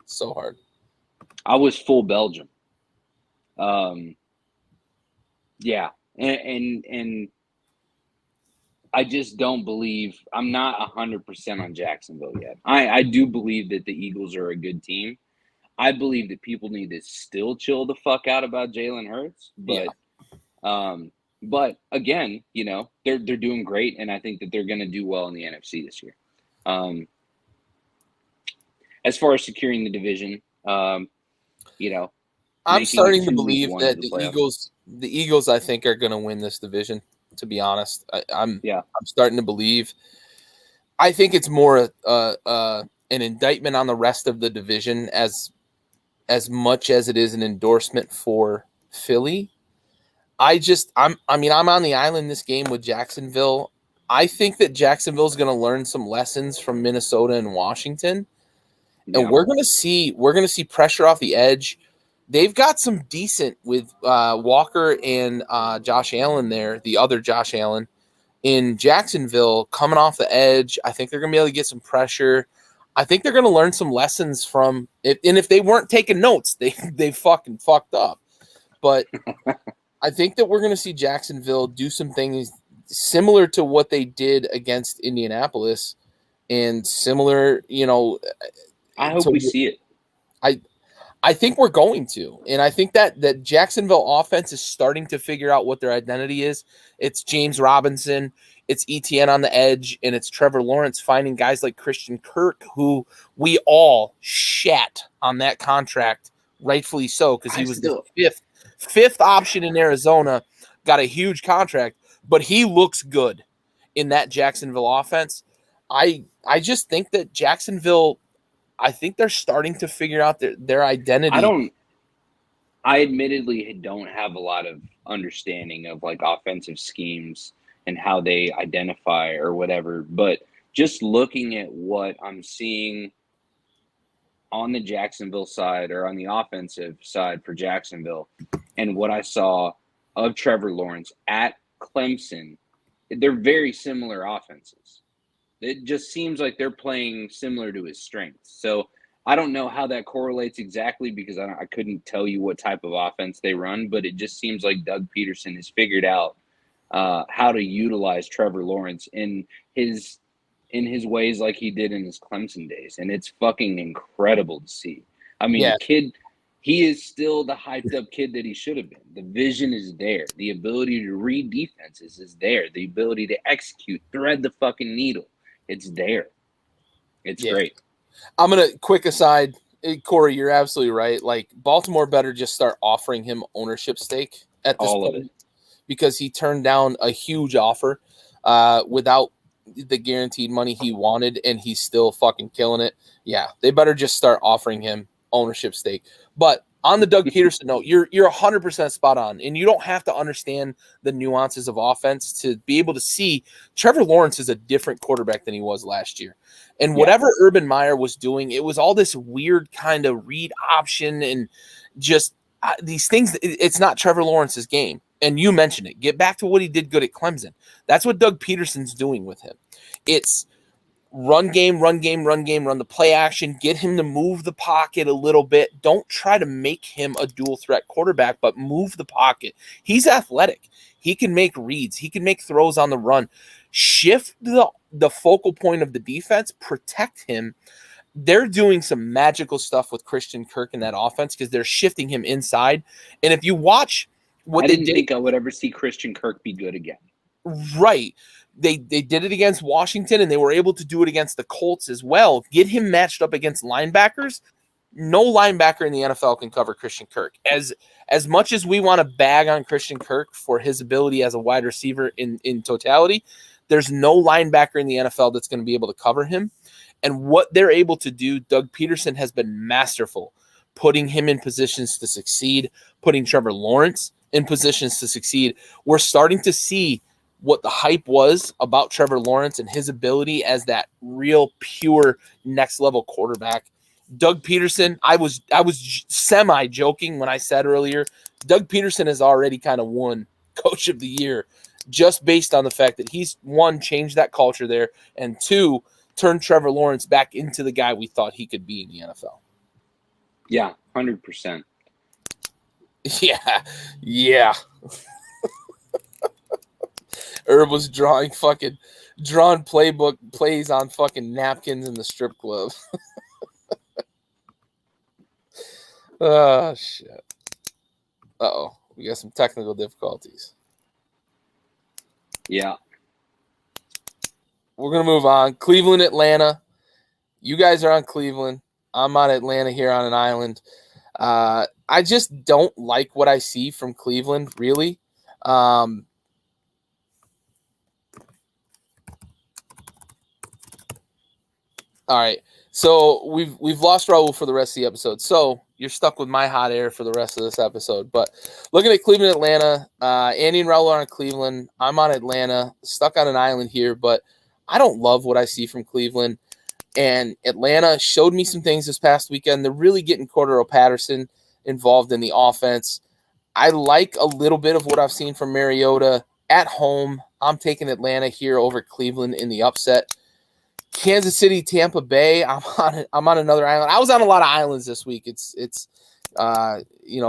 So hard. I was full Belgium. Yeah, and I just don't believe. I'm not 100% on Jacksonville yet. I do believe that the Eagles are a good team. I believe that people need to still chill the fuck out about Jalen Hurts, Yeah. but again, they're doing great, and I think that they're going to do well in the NFC this year. As far as securing the division, you know, I'm making it starting to to week believe one of that the playoffs. the Eagles, I think, are going to win this division. To be honest, I'm Yeah, starting to believe. I think it's more an indictment on the rest of the division as much as it is an endorsement for Philly. I'm on the island this game with Jacksonville. I think that Jacksonville's going to learn some lessons from Minnesota and Washington, and yeah. we're going to see pressure off the edge. They've got some decent with Walker and Josh Allen there, the other Josh Allen in Jacksonville coming off the edge. I think they're going to be able to get some pressure. I think they're going to learn some lessons from it. And if they weren't taking notes, they fucking fucked up. But I think that we're going to see Jacksonville do some things similar to what they did against Indianapolis and similar, I hope we to see it. I think we're going to. And I think that Jacksonville offense is starting to figure out what their identity is. It's James Robinson, it's ETN on the edge, and it's Trevor Lawrence finding guys like Christian Kirk, who we all shat on that contract, rightfully so, because he was the fifth option in Arizona, got a huge contract, but he looks good in that Jacksonville offense. I just think that Jacksonville, I think they're starting to figure out their identity. I admittedly don't have a lot of understanding of like offensive schemes and how they identify or whatever, but just looking at what I'm seeing on the Jacksonville side or on the offensive side for Jacksonville and what I saw of Trevor Lawrence at Clemson, they're very similar offenses. It just seems like they're playing similar to his strengths. So I don't know how that correlates exactly because I couldn't tell you what type of offense they run, but it just seems like Doug Peterson has figured out how to utilize Trevor Lawrence his in his ways like he did in his Clemson days, and it's fucking incredible to see. I mean, Yeah. the kid, he is still the hyped up kid that he should have been. The vision is there. The ability to read defenses is there. The ability to execute, thread the fucking needle. It's there. It's great. I'm going to quick aside. Corey, you're absolutely right. Like Baltimore better just start offering him ownership stake at this All of point it. because he turned down a huge offer without the guaranteed money he wanted, and he's still fucking killing it. Yeah, they better just start offering him ownership stake. But on the Doug Peterson note, you're 100% spot on, and you don't have to understand the nuances of offense to be able to see Trevor Lawrence is a different quarterback than he was last year. And whatever Urban Meyer was doing, it was all this weird kind of read option and just these things. It's not Trevor Lawrence's game. And you mentioned it. Get back to what he did good at Clemson. That's what Doug Peterson's doing with him. It's run game, run the play action, get him to move the pocket a little bit. Don't try to make him a dual threat quarterback, but move the pocket. He's athletic. He can make reads. He can make throws on the run. Shift the focal point of the defense, protect him. They're doing some magical stuff with Christian Kirk in that offense because they're shifting him inside. And if you watch what I they didn't did, think I would ever see Christian Kirk be good again. right. They did it against Washington, and they were able to do it against the Colts as well. Get him matched up against linebackers. No linebacker in the NFL can cover Christian Kirk. As much as we want to bag on Christian Kirk for his ability as a wide receiver in totality, there's no linebacker in the NFL that's going to be able to cover him. And what they're able to do, Doug Peterson has been masterful, putting him in positions to succeed, putting Trevor Lawrence in positions to succeed. We're starting to see what the hype was about Trevor Lawrence and his ability as that real pure next level quarterback. Doug Peterson, I was semi joking when I said earlier, Doug Peterson has already kind of won Coach of the Year just based on the fact that he's, one, changed that culture there, and two, turned Trevor Lawrence back into the guy we thought he could be in the NFL. Yeah, 100%. Yeah. Herb was drawing playbook plays on fucking napkins in the strip club. Oh, shit. Uh-oh. We got some technical difficulties. Yeah. We're going to move on. Cleveland, Atlanta. You guys are on Cleveland. I'm on Atlanta here on an island. I just don't like what I see from Cleveland, really. All right. So we've lost Raul for the rest of the episode. So you're stuck with my hot air for the rest of this episode. But looking at Cleveland, Atlanta, Andy and Raul are on Cleveland. I'm on Atlanta, stuck on an island here. But I don't love what I see from Cleveland. And Atlanta showed me some things this past weekend. They're really getting Cordero Patterson involved in the offense. I like a little bit of what I've seen from Mariota at home. I'm taking Atlanta here over Cleveland in the upset. Kansas City, Tampa Bay. I'm on another island. I was on a lot of islands this week. It's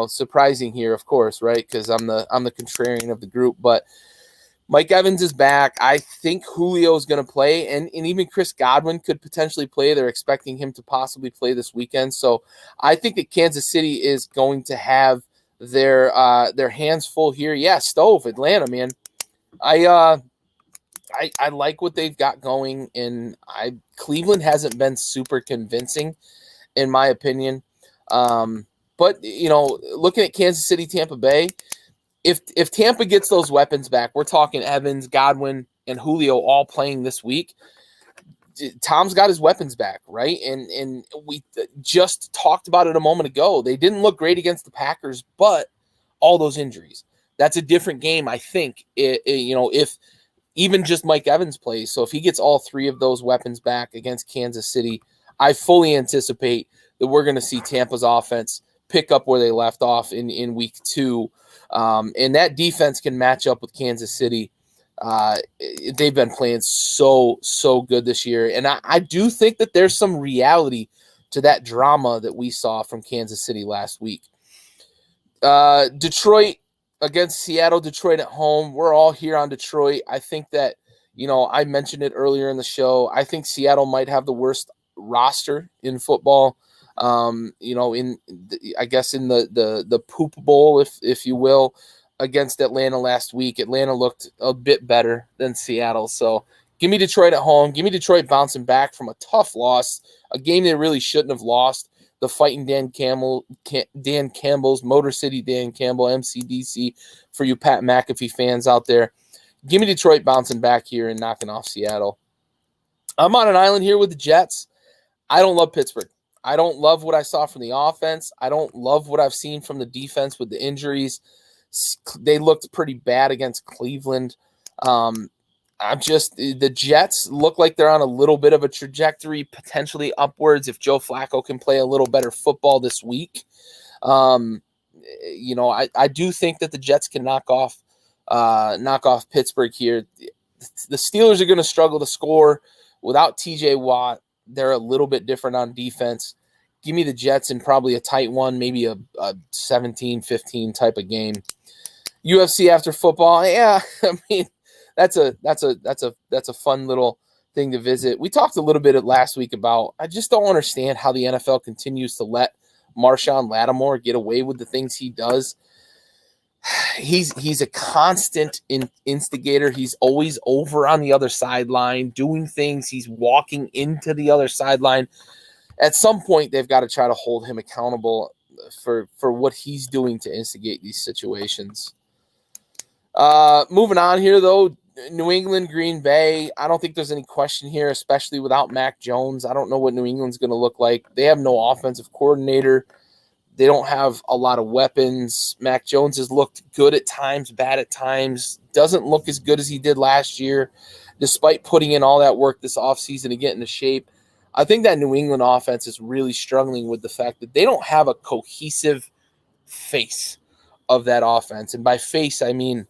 surprising here, of course, right? Because I'm the contrarian of the group. But Mike Evans is back. I think Julio is going to play, and even Chris Godwin could potentially play. They're expecting him to possibly play this weekend. So I think that Kansas City is going to have their hands full here. Yeah, Stove, Atlanta, man. I like what they've got going, and Cleveland hasn't been super convincing, in my opinion. But looking at Kansas City, Tampa Bay, if Tampa gets those weapons back, we're talking Evans, Godwin, and Julio all playing this week. Tom's got his weapons back, right? And we just talked about it a moment ago. They didn't look great against the Packers, but all those injuries. That's a different game, I think. If even just Mike Evans plays. So if he gets all three of those weapons back against Kansas City, I fully anticipate that we're going to see Tampa's offense pick up where they left off in week 2. And that defense can match up with Kansas City. They've been playing so good this year. And I do think that there's some reality to that drama that we saw from Kansas City last week. Detroit against Seattle, Detroit at home. We're all here on Detroit. I think that, I mentioned it earlier in the show. I think Seattle might have the worst roster in football. I guess in the poop bowl, if you will, against Atlanta last week. Atlanta looked a bit better than Seattle. So give me Detroit at home. Give me Detroit bouncing back from a tough loss, a game they really shouldn't have lost. The fighting Dan Campbell's Motor City Dan Campbell, MCDC, for you Pat McAfee fans out there. Give me Detroit bouncing back here and knocking off Seattle. I'm on an island here with the Jets. I don't love Pittsburgh. I don't love what I saw from the offense. I don't love what I've seen from the defense with the injuries. They looked pretty bad against Cleveland. The Jets look like they're on a little bit of a trajectory, potentially upwards if Joe Flacco can play a little better football this week. I do think that the Jets can knock off Pittsburgh here. The Steelers are going to struggle to score without TJ Watt. They're a little bit different on defense. Give me the Jets in probably a tight one, maybe a 17-15 type of game. UFC after football, yeah, I mean, that's a fun little thing to visit. We talked a little bit last week about, I just don't understand how the NFL continues to let Marshawn Lattimore get away with the things he does. He's a constant instigator. He's always over on the other sideline doing things. He's walking into the other sideline. At some point, they've got to try to hold him accountable for what he's doing to instigate these situations. Moving on here, though, New England, Green Bay, I don't think there's any question here, especially without Mac Jones. I don't know what New England's going to look like. They have no offensive coordinator. They don't have a lot of weapons. Mac Jones has looked good at times, bad at times. Doesn't look as good as he did last year, despite putting in all that work this offseason to get into shape. I think that New England offense is really struggling with the fact that they don't have a cohesive face of that offense. And by face, I mean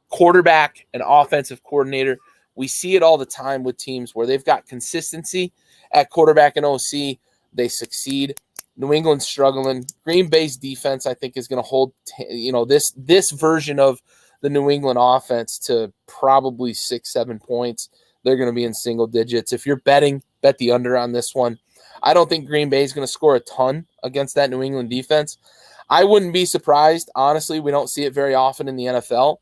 quarterback and offensive coordinator. We see it all the time with teams where they've got consistency at quarterback and OC. They succeed. New England's struggling. Green Bay's defense, I think, is going to hold this version of the New England offense to probably 6-7 points. They're going to be in single digits. If you're betting, bet the under on this one. I don't think Green Bay is going to score a ton against that New England defense. I wouldn't be surprised. Honestly, we don't see it very often in the NFL.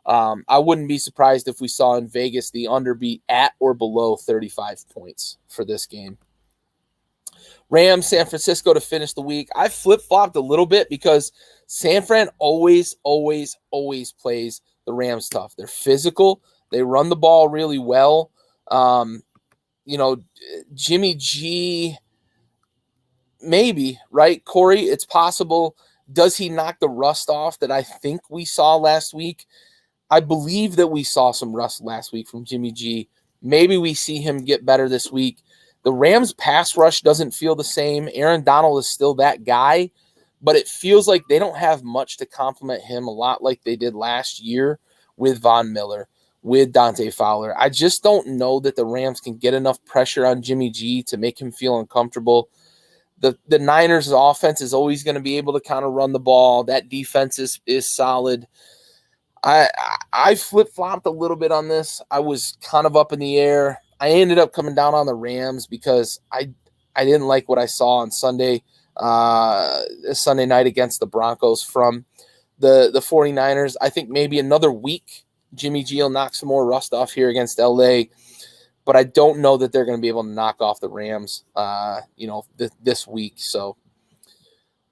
I wouldn't be surprised if we saw in Vegas the under be at or below 35 points for this game. Rams, San Francisco to finish the week. I flip-flopped a little bit because San Fran always plays the Rams tough. They're physical. They run the ball really well. Jimmy G, maybe, right? Corey, it's possible. Does he knock the rust off that I think we saw last week? I believe that we saw some rust last week from Jimmy G. Maybe we see him get better this week. The Rams pass rush doesn't feel the same. Aaron Donald is still that guy, but it feels like they don't have much to complement him, a lot like they did last year with Von Miller, with Dante Fowler. I just don't know that the Rams can get enough pressure on Jimmy G to make him feel uncomfortable. The Niners' offense is always going to be able to kind of run the ball. That defense is solid. I flip-flopped a little bit on this. I was kind of up in the air. I ended up coming down on the Rams because I didn't like what I saw on Sunday night against the Broncos from the 49ers. I think maybe another week Jimmy G will knock some more rust off here against LA, but I don't know that they're going to be able to knock off the Rams this week. So,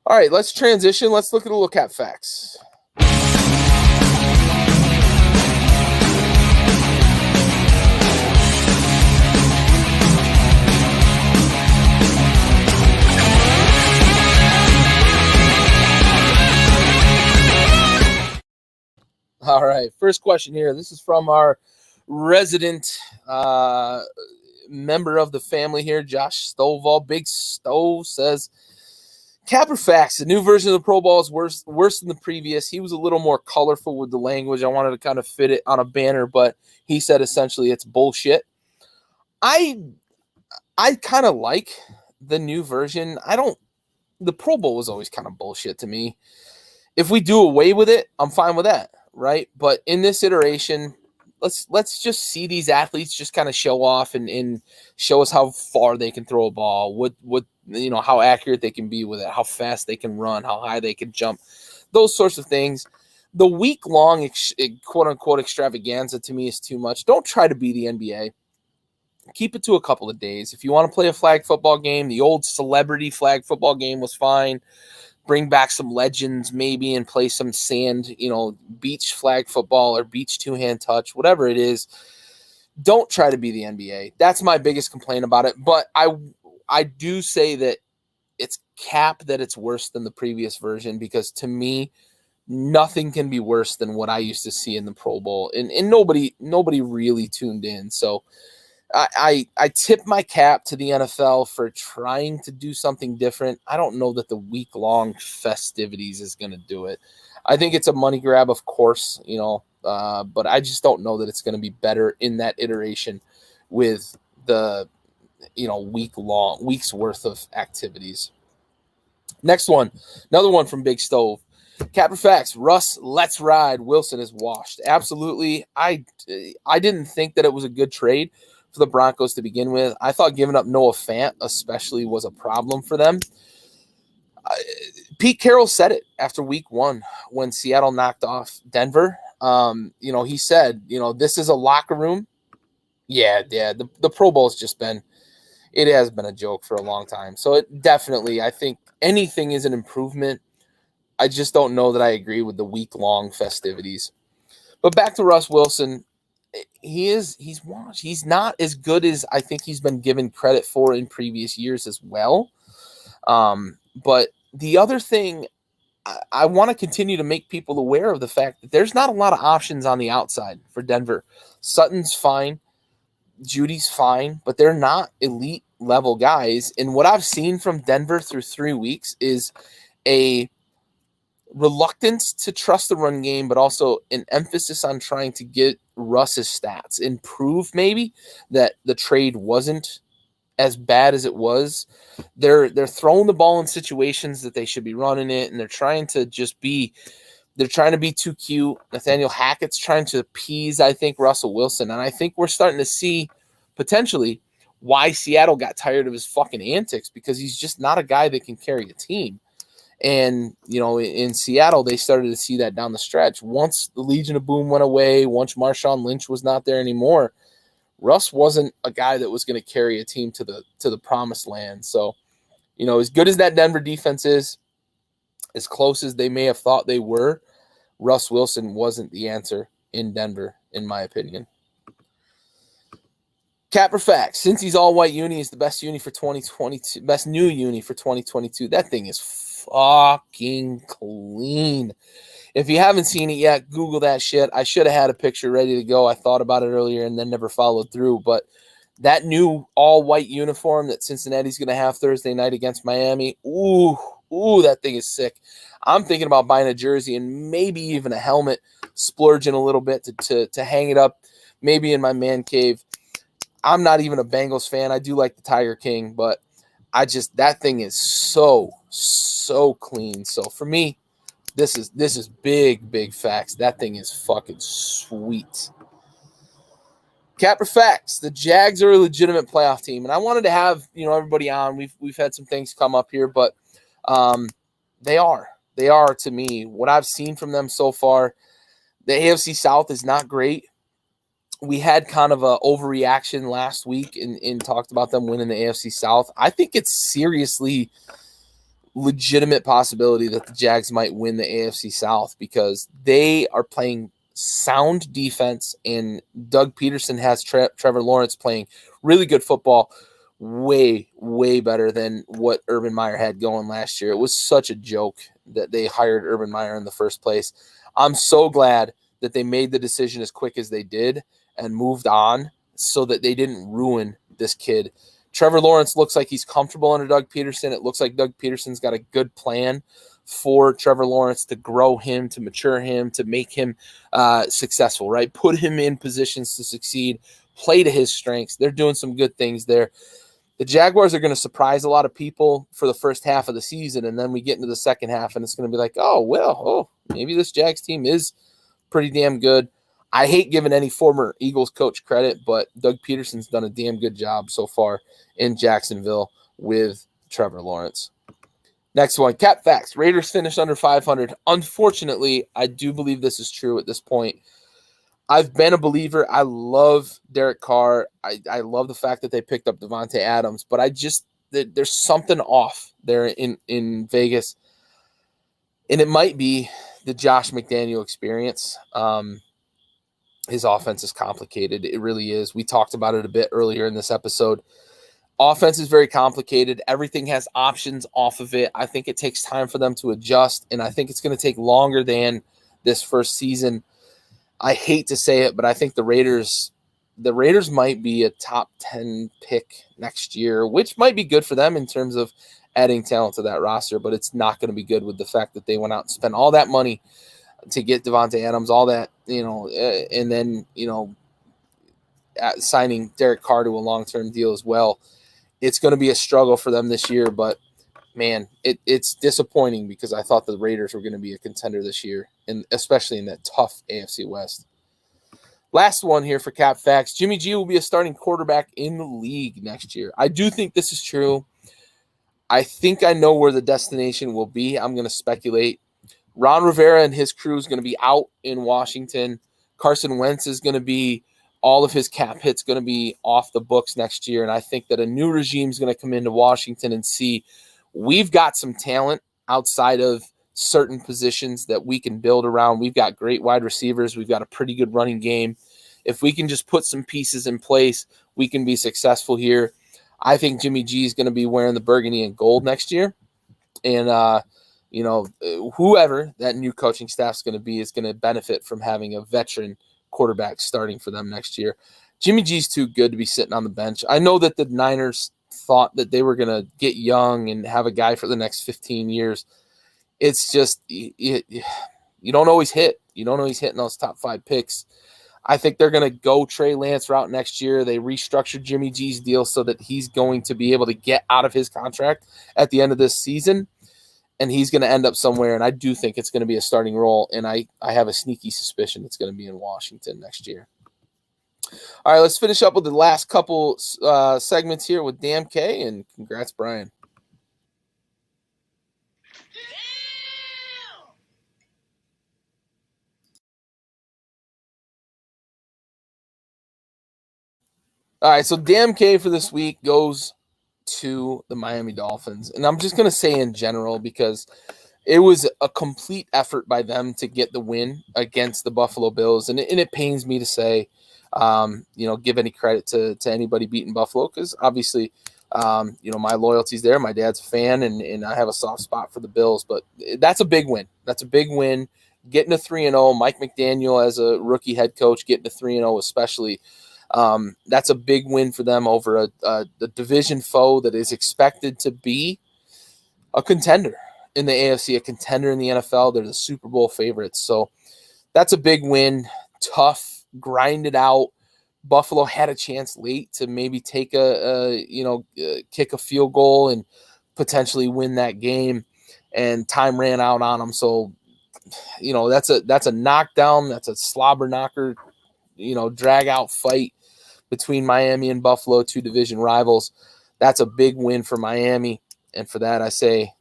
all right, let's transition. Let's look at the lookout facts. All right, first question here. This is from our resident member of the family here, Josh Stovall. Big Stove says, Capper facts, the new version of the Pro Bowl is worse than the previous. He was a little more colorful with the language. I wanted to kind of fit it on a banner, but he said essentially it's bullshit. I kind of like the new version. The Pro Bowl was always kind of bullshit to me. If we do away with it, I'm fine with that. Right. But in this iteration, let's just see these athletes just kind of show off and show us how far they can throw a ball, what how accurate they can be with it, how fast they can run, how high they can jump, those sorts of things. The week-long quote unquote extravaganza to me is too much. Don't try to be the NBA. Keep it to a couple of days. If you want to play a flag football game, the old celebrity flag football game was fine. Bring back some legends maybe and play some sand, beach flag football or beach two-hand touch, whatever it is. Don't try to be the NBA. That's my biggest complaint about it. But I do say that it's cap that it's worse than the previous version because to me, nothing can be worse than what I used to see in the Pro Bowl. And nobody really tuned in. So I tip my cap to the NFL for trying to do something different. I don't know that the week-long festivities is going to do it. I think it's a money grab, of course, but I just don't know that it's going to be better in that iteration with the, week's worth of activities. Next one, another one from Big Stove. Capper facts, Russ, let's ride. Wilson is washed. Absolutely. I didn't think that it was a good trade for the Broncos to begin with. I thought giving up Noah Fant especially was a problem for them. Pete Carroll said it after week 1 when Seattle knocked off Denver. He said, this is a locker room. Yeah. The Pro Bowl has been a joke for a long time. So it definitely, I think anything is an improvement. I just don't know that I agree with the week-long festivities. But back to Russ Wilson. he's washed. He's not as good as I think he's been given credit for in previous years as well. But the other thing, I want to continue to make people aware of the fact that there's not a lot of options on the outside for Denver. Sutton's fine. Judy's fine, but they're not elite level guys. And what I've seen from Denver through 3 weeks is a reluctance to trust the run game, but also an emphasis on trying to get Russ's stats and prove maybe that the trade wasn't as bad as it was. They're throwing the ball in situations that they should be running it, and they're trying to be too cute. Nathaniel Hackett's trying to appease, I think, Russell Wilson. And I think we're starting to see potentially why Seattle got tired of his fucking antics, because he's just not a guy that can carry a team. And, in Seattle, they started to see that down the stretch. Once the Legion of Boom went away, once Marshawn Lynch was not there anymore, Russ wasn't a guy that was going to carry a team to the promised land. So, as good as that Denver defense is, as close as they may have thought they were, Russ Wilson wasn't the answer in Denver, in my opinion. Capper Facts, since he's all white uni is the best uni for 2022, best new uni for 2022. That thing is fucking clean. If you haven't seen it yet, Google that shit. I should have had a picture ready to go. I thought about it earlier and then never followed through. But that new all-white uniform that Cincinnati's going to have Thursday night against Miami, ooh, that thing is sick. I'm thinking about buying a jersey and maybe even a helmet, splurging a little bit to hang it up, maybe in my man cave. I'm not even a Bengals fan. I do like the Tiger King, but that thing is so clean. So for me, this is big facts. That thing is fucking sweet. Capper Facts, the Jags are a legitimate playoff team, and I wanted to have everybody on. We've had some things come up here, but they are to me. What I've seen from them so far, the AFC South is not great. We had kind of an overreaction last week and talked about them winning the AFC South. I think it's seriously legitimate possibility that the Jags might win the AFC South because they are playing sound defense, and Doug Peterson has Trevor Lawrence playing really good football, way better than what Urban Meyer had going last year. It was such a joke that they hired Urban Meyer in the first place. I'm so glad that they made the decision as quick as they did and moved on so that they didn't ruin this kid. Trevor Lawrence looks like he's comfortable under Doug Peterson. It looks like Doug Peterson's got a good plan for Trevor Lawrence to grow him, to mature him, to make him successful, right? Put him in positions to succeed, play to his strengths. They're doing some good things there. The Jaguars are going to surprise a lot of people for the first half of the season, and then we get into the second half, and it's going to be like, maybe this Jags team is pretty damn good. I hate giving any former Eagles coach credit, but Doug Peterson's done a damn good job so far in Jacksonville with Trevor Lawrence. Next one, Cap Facts. Raiders finished under 500. Unfortunately, I do believe this is true at this point. I've been a believer. I love Derek Carr. I love the fact that they picked up Devontae Adams, but there's something off there in Vegas, and it might be the Josh McDaniel experience. His offense is complicated. It really is. We talked about it a bit earlier in this episode. Offense is very complicated. Everything has options off of it. I think it takes time for them to adjust, and I think it's going to take longer than this first season. I hate to say it, but I think the Raiders might be a top 10 pick next year, which might be good for them in terms of adding talent to that roster, but it's not going to be good with the fact that they went out and spent all that money to get Devontae Adams, all that, and then, signing Derek Carr to a long-term deal as well. It's going to be a struggle for them this year, but man, it's disappointing because I thought the Raiders were going to be a contender this year, and especially in that tough AFC West. Last one here for Cap Facts. Jimmy G will be a starting quarterback in the league next year. I do think this is true. I think I know where the destination will be. I'm going to speculate. Ron Rivera and his crew is going to be out in Washington. Carson Wentz is going to be all of his cap hits going to be off the books next year. And I think that a new regime is going to come into Washington and see we've got some talent outside of certain positions that we can build around. We've got great wide receivers. We've got a pretty good running game. If we can just put some pieces in place, we can be successful here. I think Jimmy G is going to be wearing the burgundy and gold next year. And, whoever that new coaching staff is going to be is going to benefit from having a veteran quarterback starting for them next year. Jimmy G's too good to be sitting on the bench. I know that the Niners thought that they were going to get young and have a guy for the next 15 years. It's just you don't always hit. You don't always hit in those top 5 picks. I think they're going to go Trey Lance route next year. They restructured Jimmy G's deal so that he's going to be able to get out of his contract at the end of this season, and he's going to end up somewhere, and I do think it's going to be a starting role, and I have a sneaky suspicion it's going to be in Washington next year. All right, let's finish up with the last couple segments here with Damn K, and congrats, Brian. All right, so Damn K for this week goes to the Miami Dolphins. And I'm just going to say in general because it was a complete effort by them to get the win against the Buffalo Bills. And it pains me to say, give any credit to anybody beating Buffalo because obviously, my loyalty's there. My dad's a fan, and I have a soft spot for the Bills. But that's a big win. That's a big win. Getting a 3-0, Mike McDaniel as a rookie head coach, getting a 3-0 especially. That's a big win for them over the division foe that is expected to be a contender in the AFC, a contender in the NFL. They're the Super Bowl favorites. So that's a big win. Tough, grind it out. Buffalo had a chance late to maybe take kick a field goal and potentially win that game, and time ran out on them. So, that's a knockdown. That's a slobber knocker, drag out fight between Miami and Buffalo, 2 division rivals. That's a big win for Miami. And for that, I say,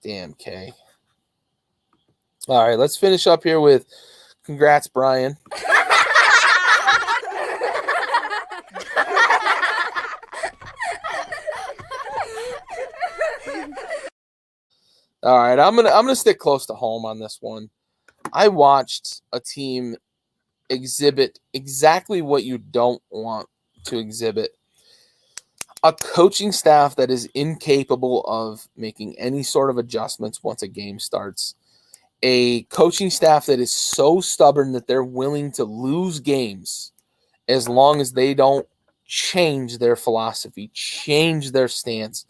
damn K. All right, let's finish up here with congrats, Brian. All right, I'm gonna stick close to home on this one. I watched a team exhibit exactly what you don't want to exhibit. A coaching staff that is incapable of making any sort of adjustments once a game starts. A coaching staff that is so stubborn that they're willing to lose games as long as they don't change their philosophy, change their stance.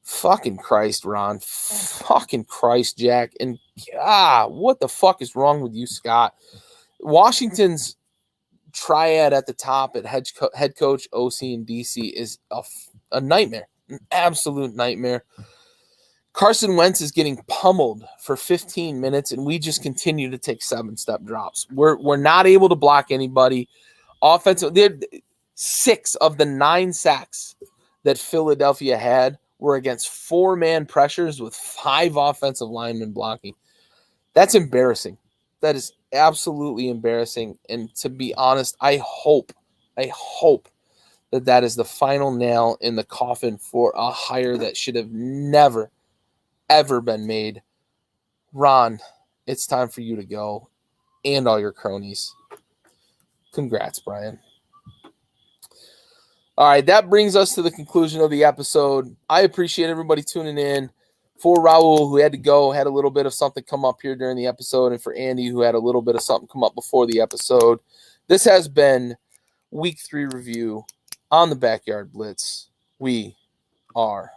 Fucking Christ, Ron. Fucking Christ, Jack. And what the fuck is wrong with you, Scott? Washington's triad at the top at head coach, OC, and DC is a nightmare, an absolute nightmare. Carson Wentz is getting pummeled for 15 minutes, and we just continue to take 7-step drops. We're not able to block anybody. Offensive, 6 of the 9 sacks that Philadelphia had were against 4-man pressures with 5 offensive linemen blocking. That's embarrassing. That is absolutely embarrassing. And to be honest, I hope that is the final nail in the coffin for a hire that should have never, ever been made. Ron, it's time for you to go, and all your cronies. Congrats, Brian. All right, that brings us to the conclusion of the episode. I appreciate everybody tuning in. For Raul, who had to go, had a little bit of something come up here during the episode, and for Andy, who had a little bit of something come up before the episode. This has been Week 3 review on the Backyard Blitz. We are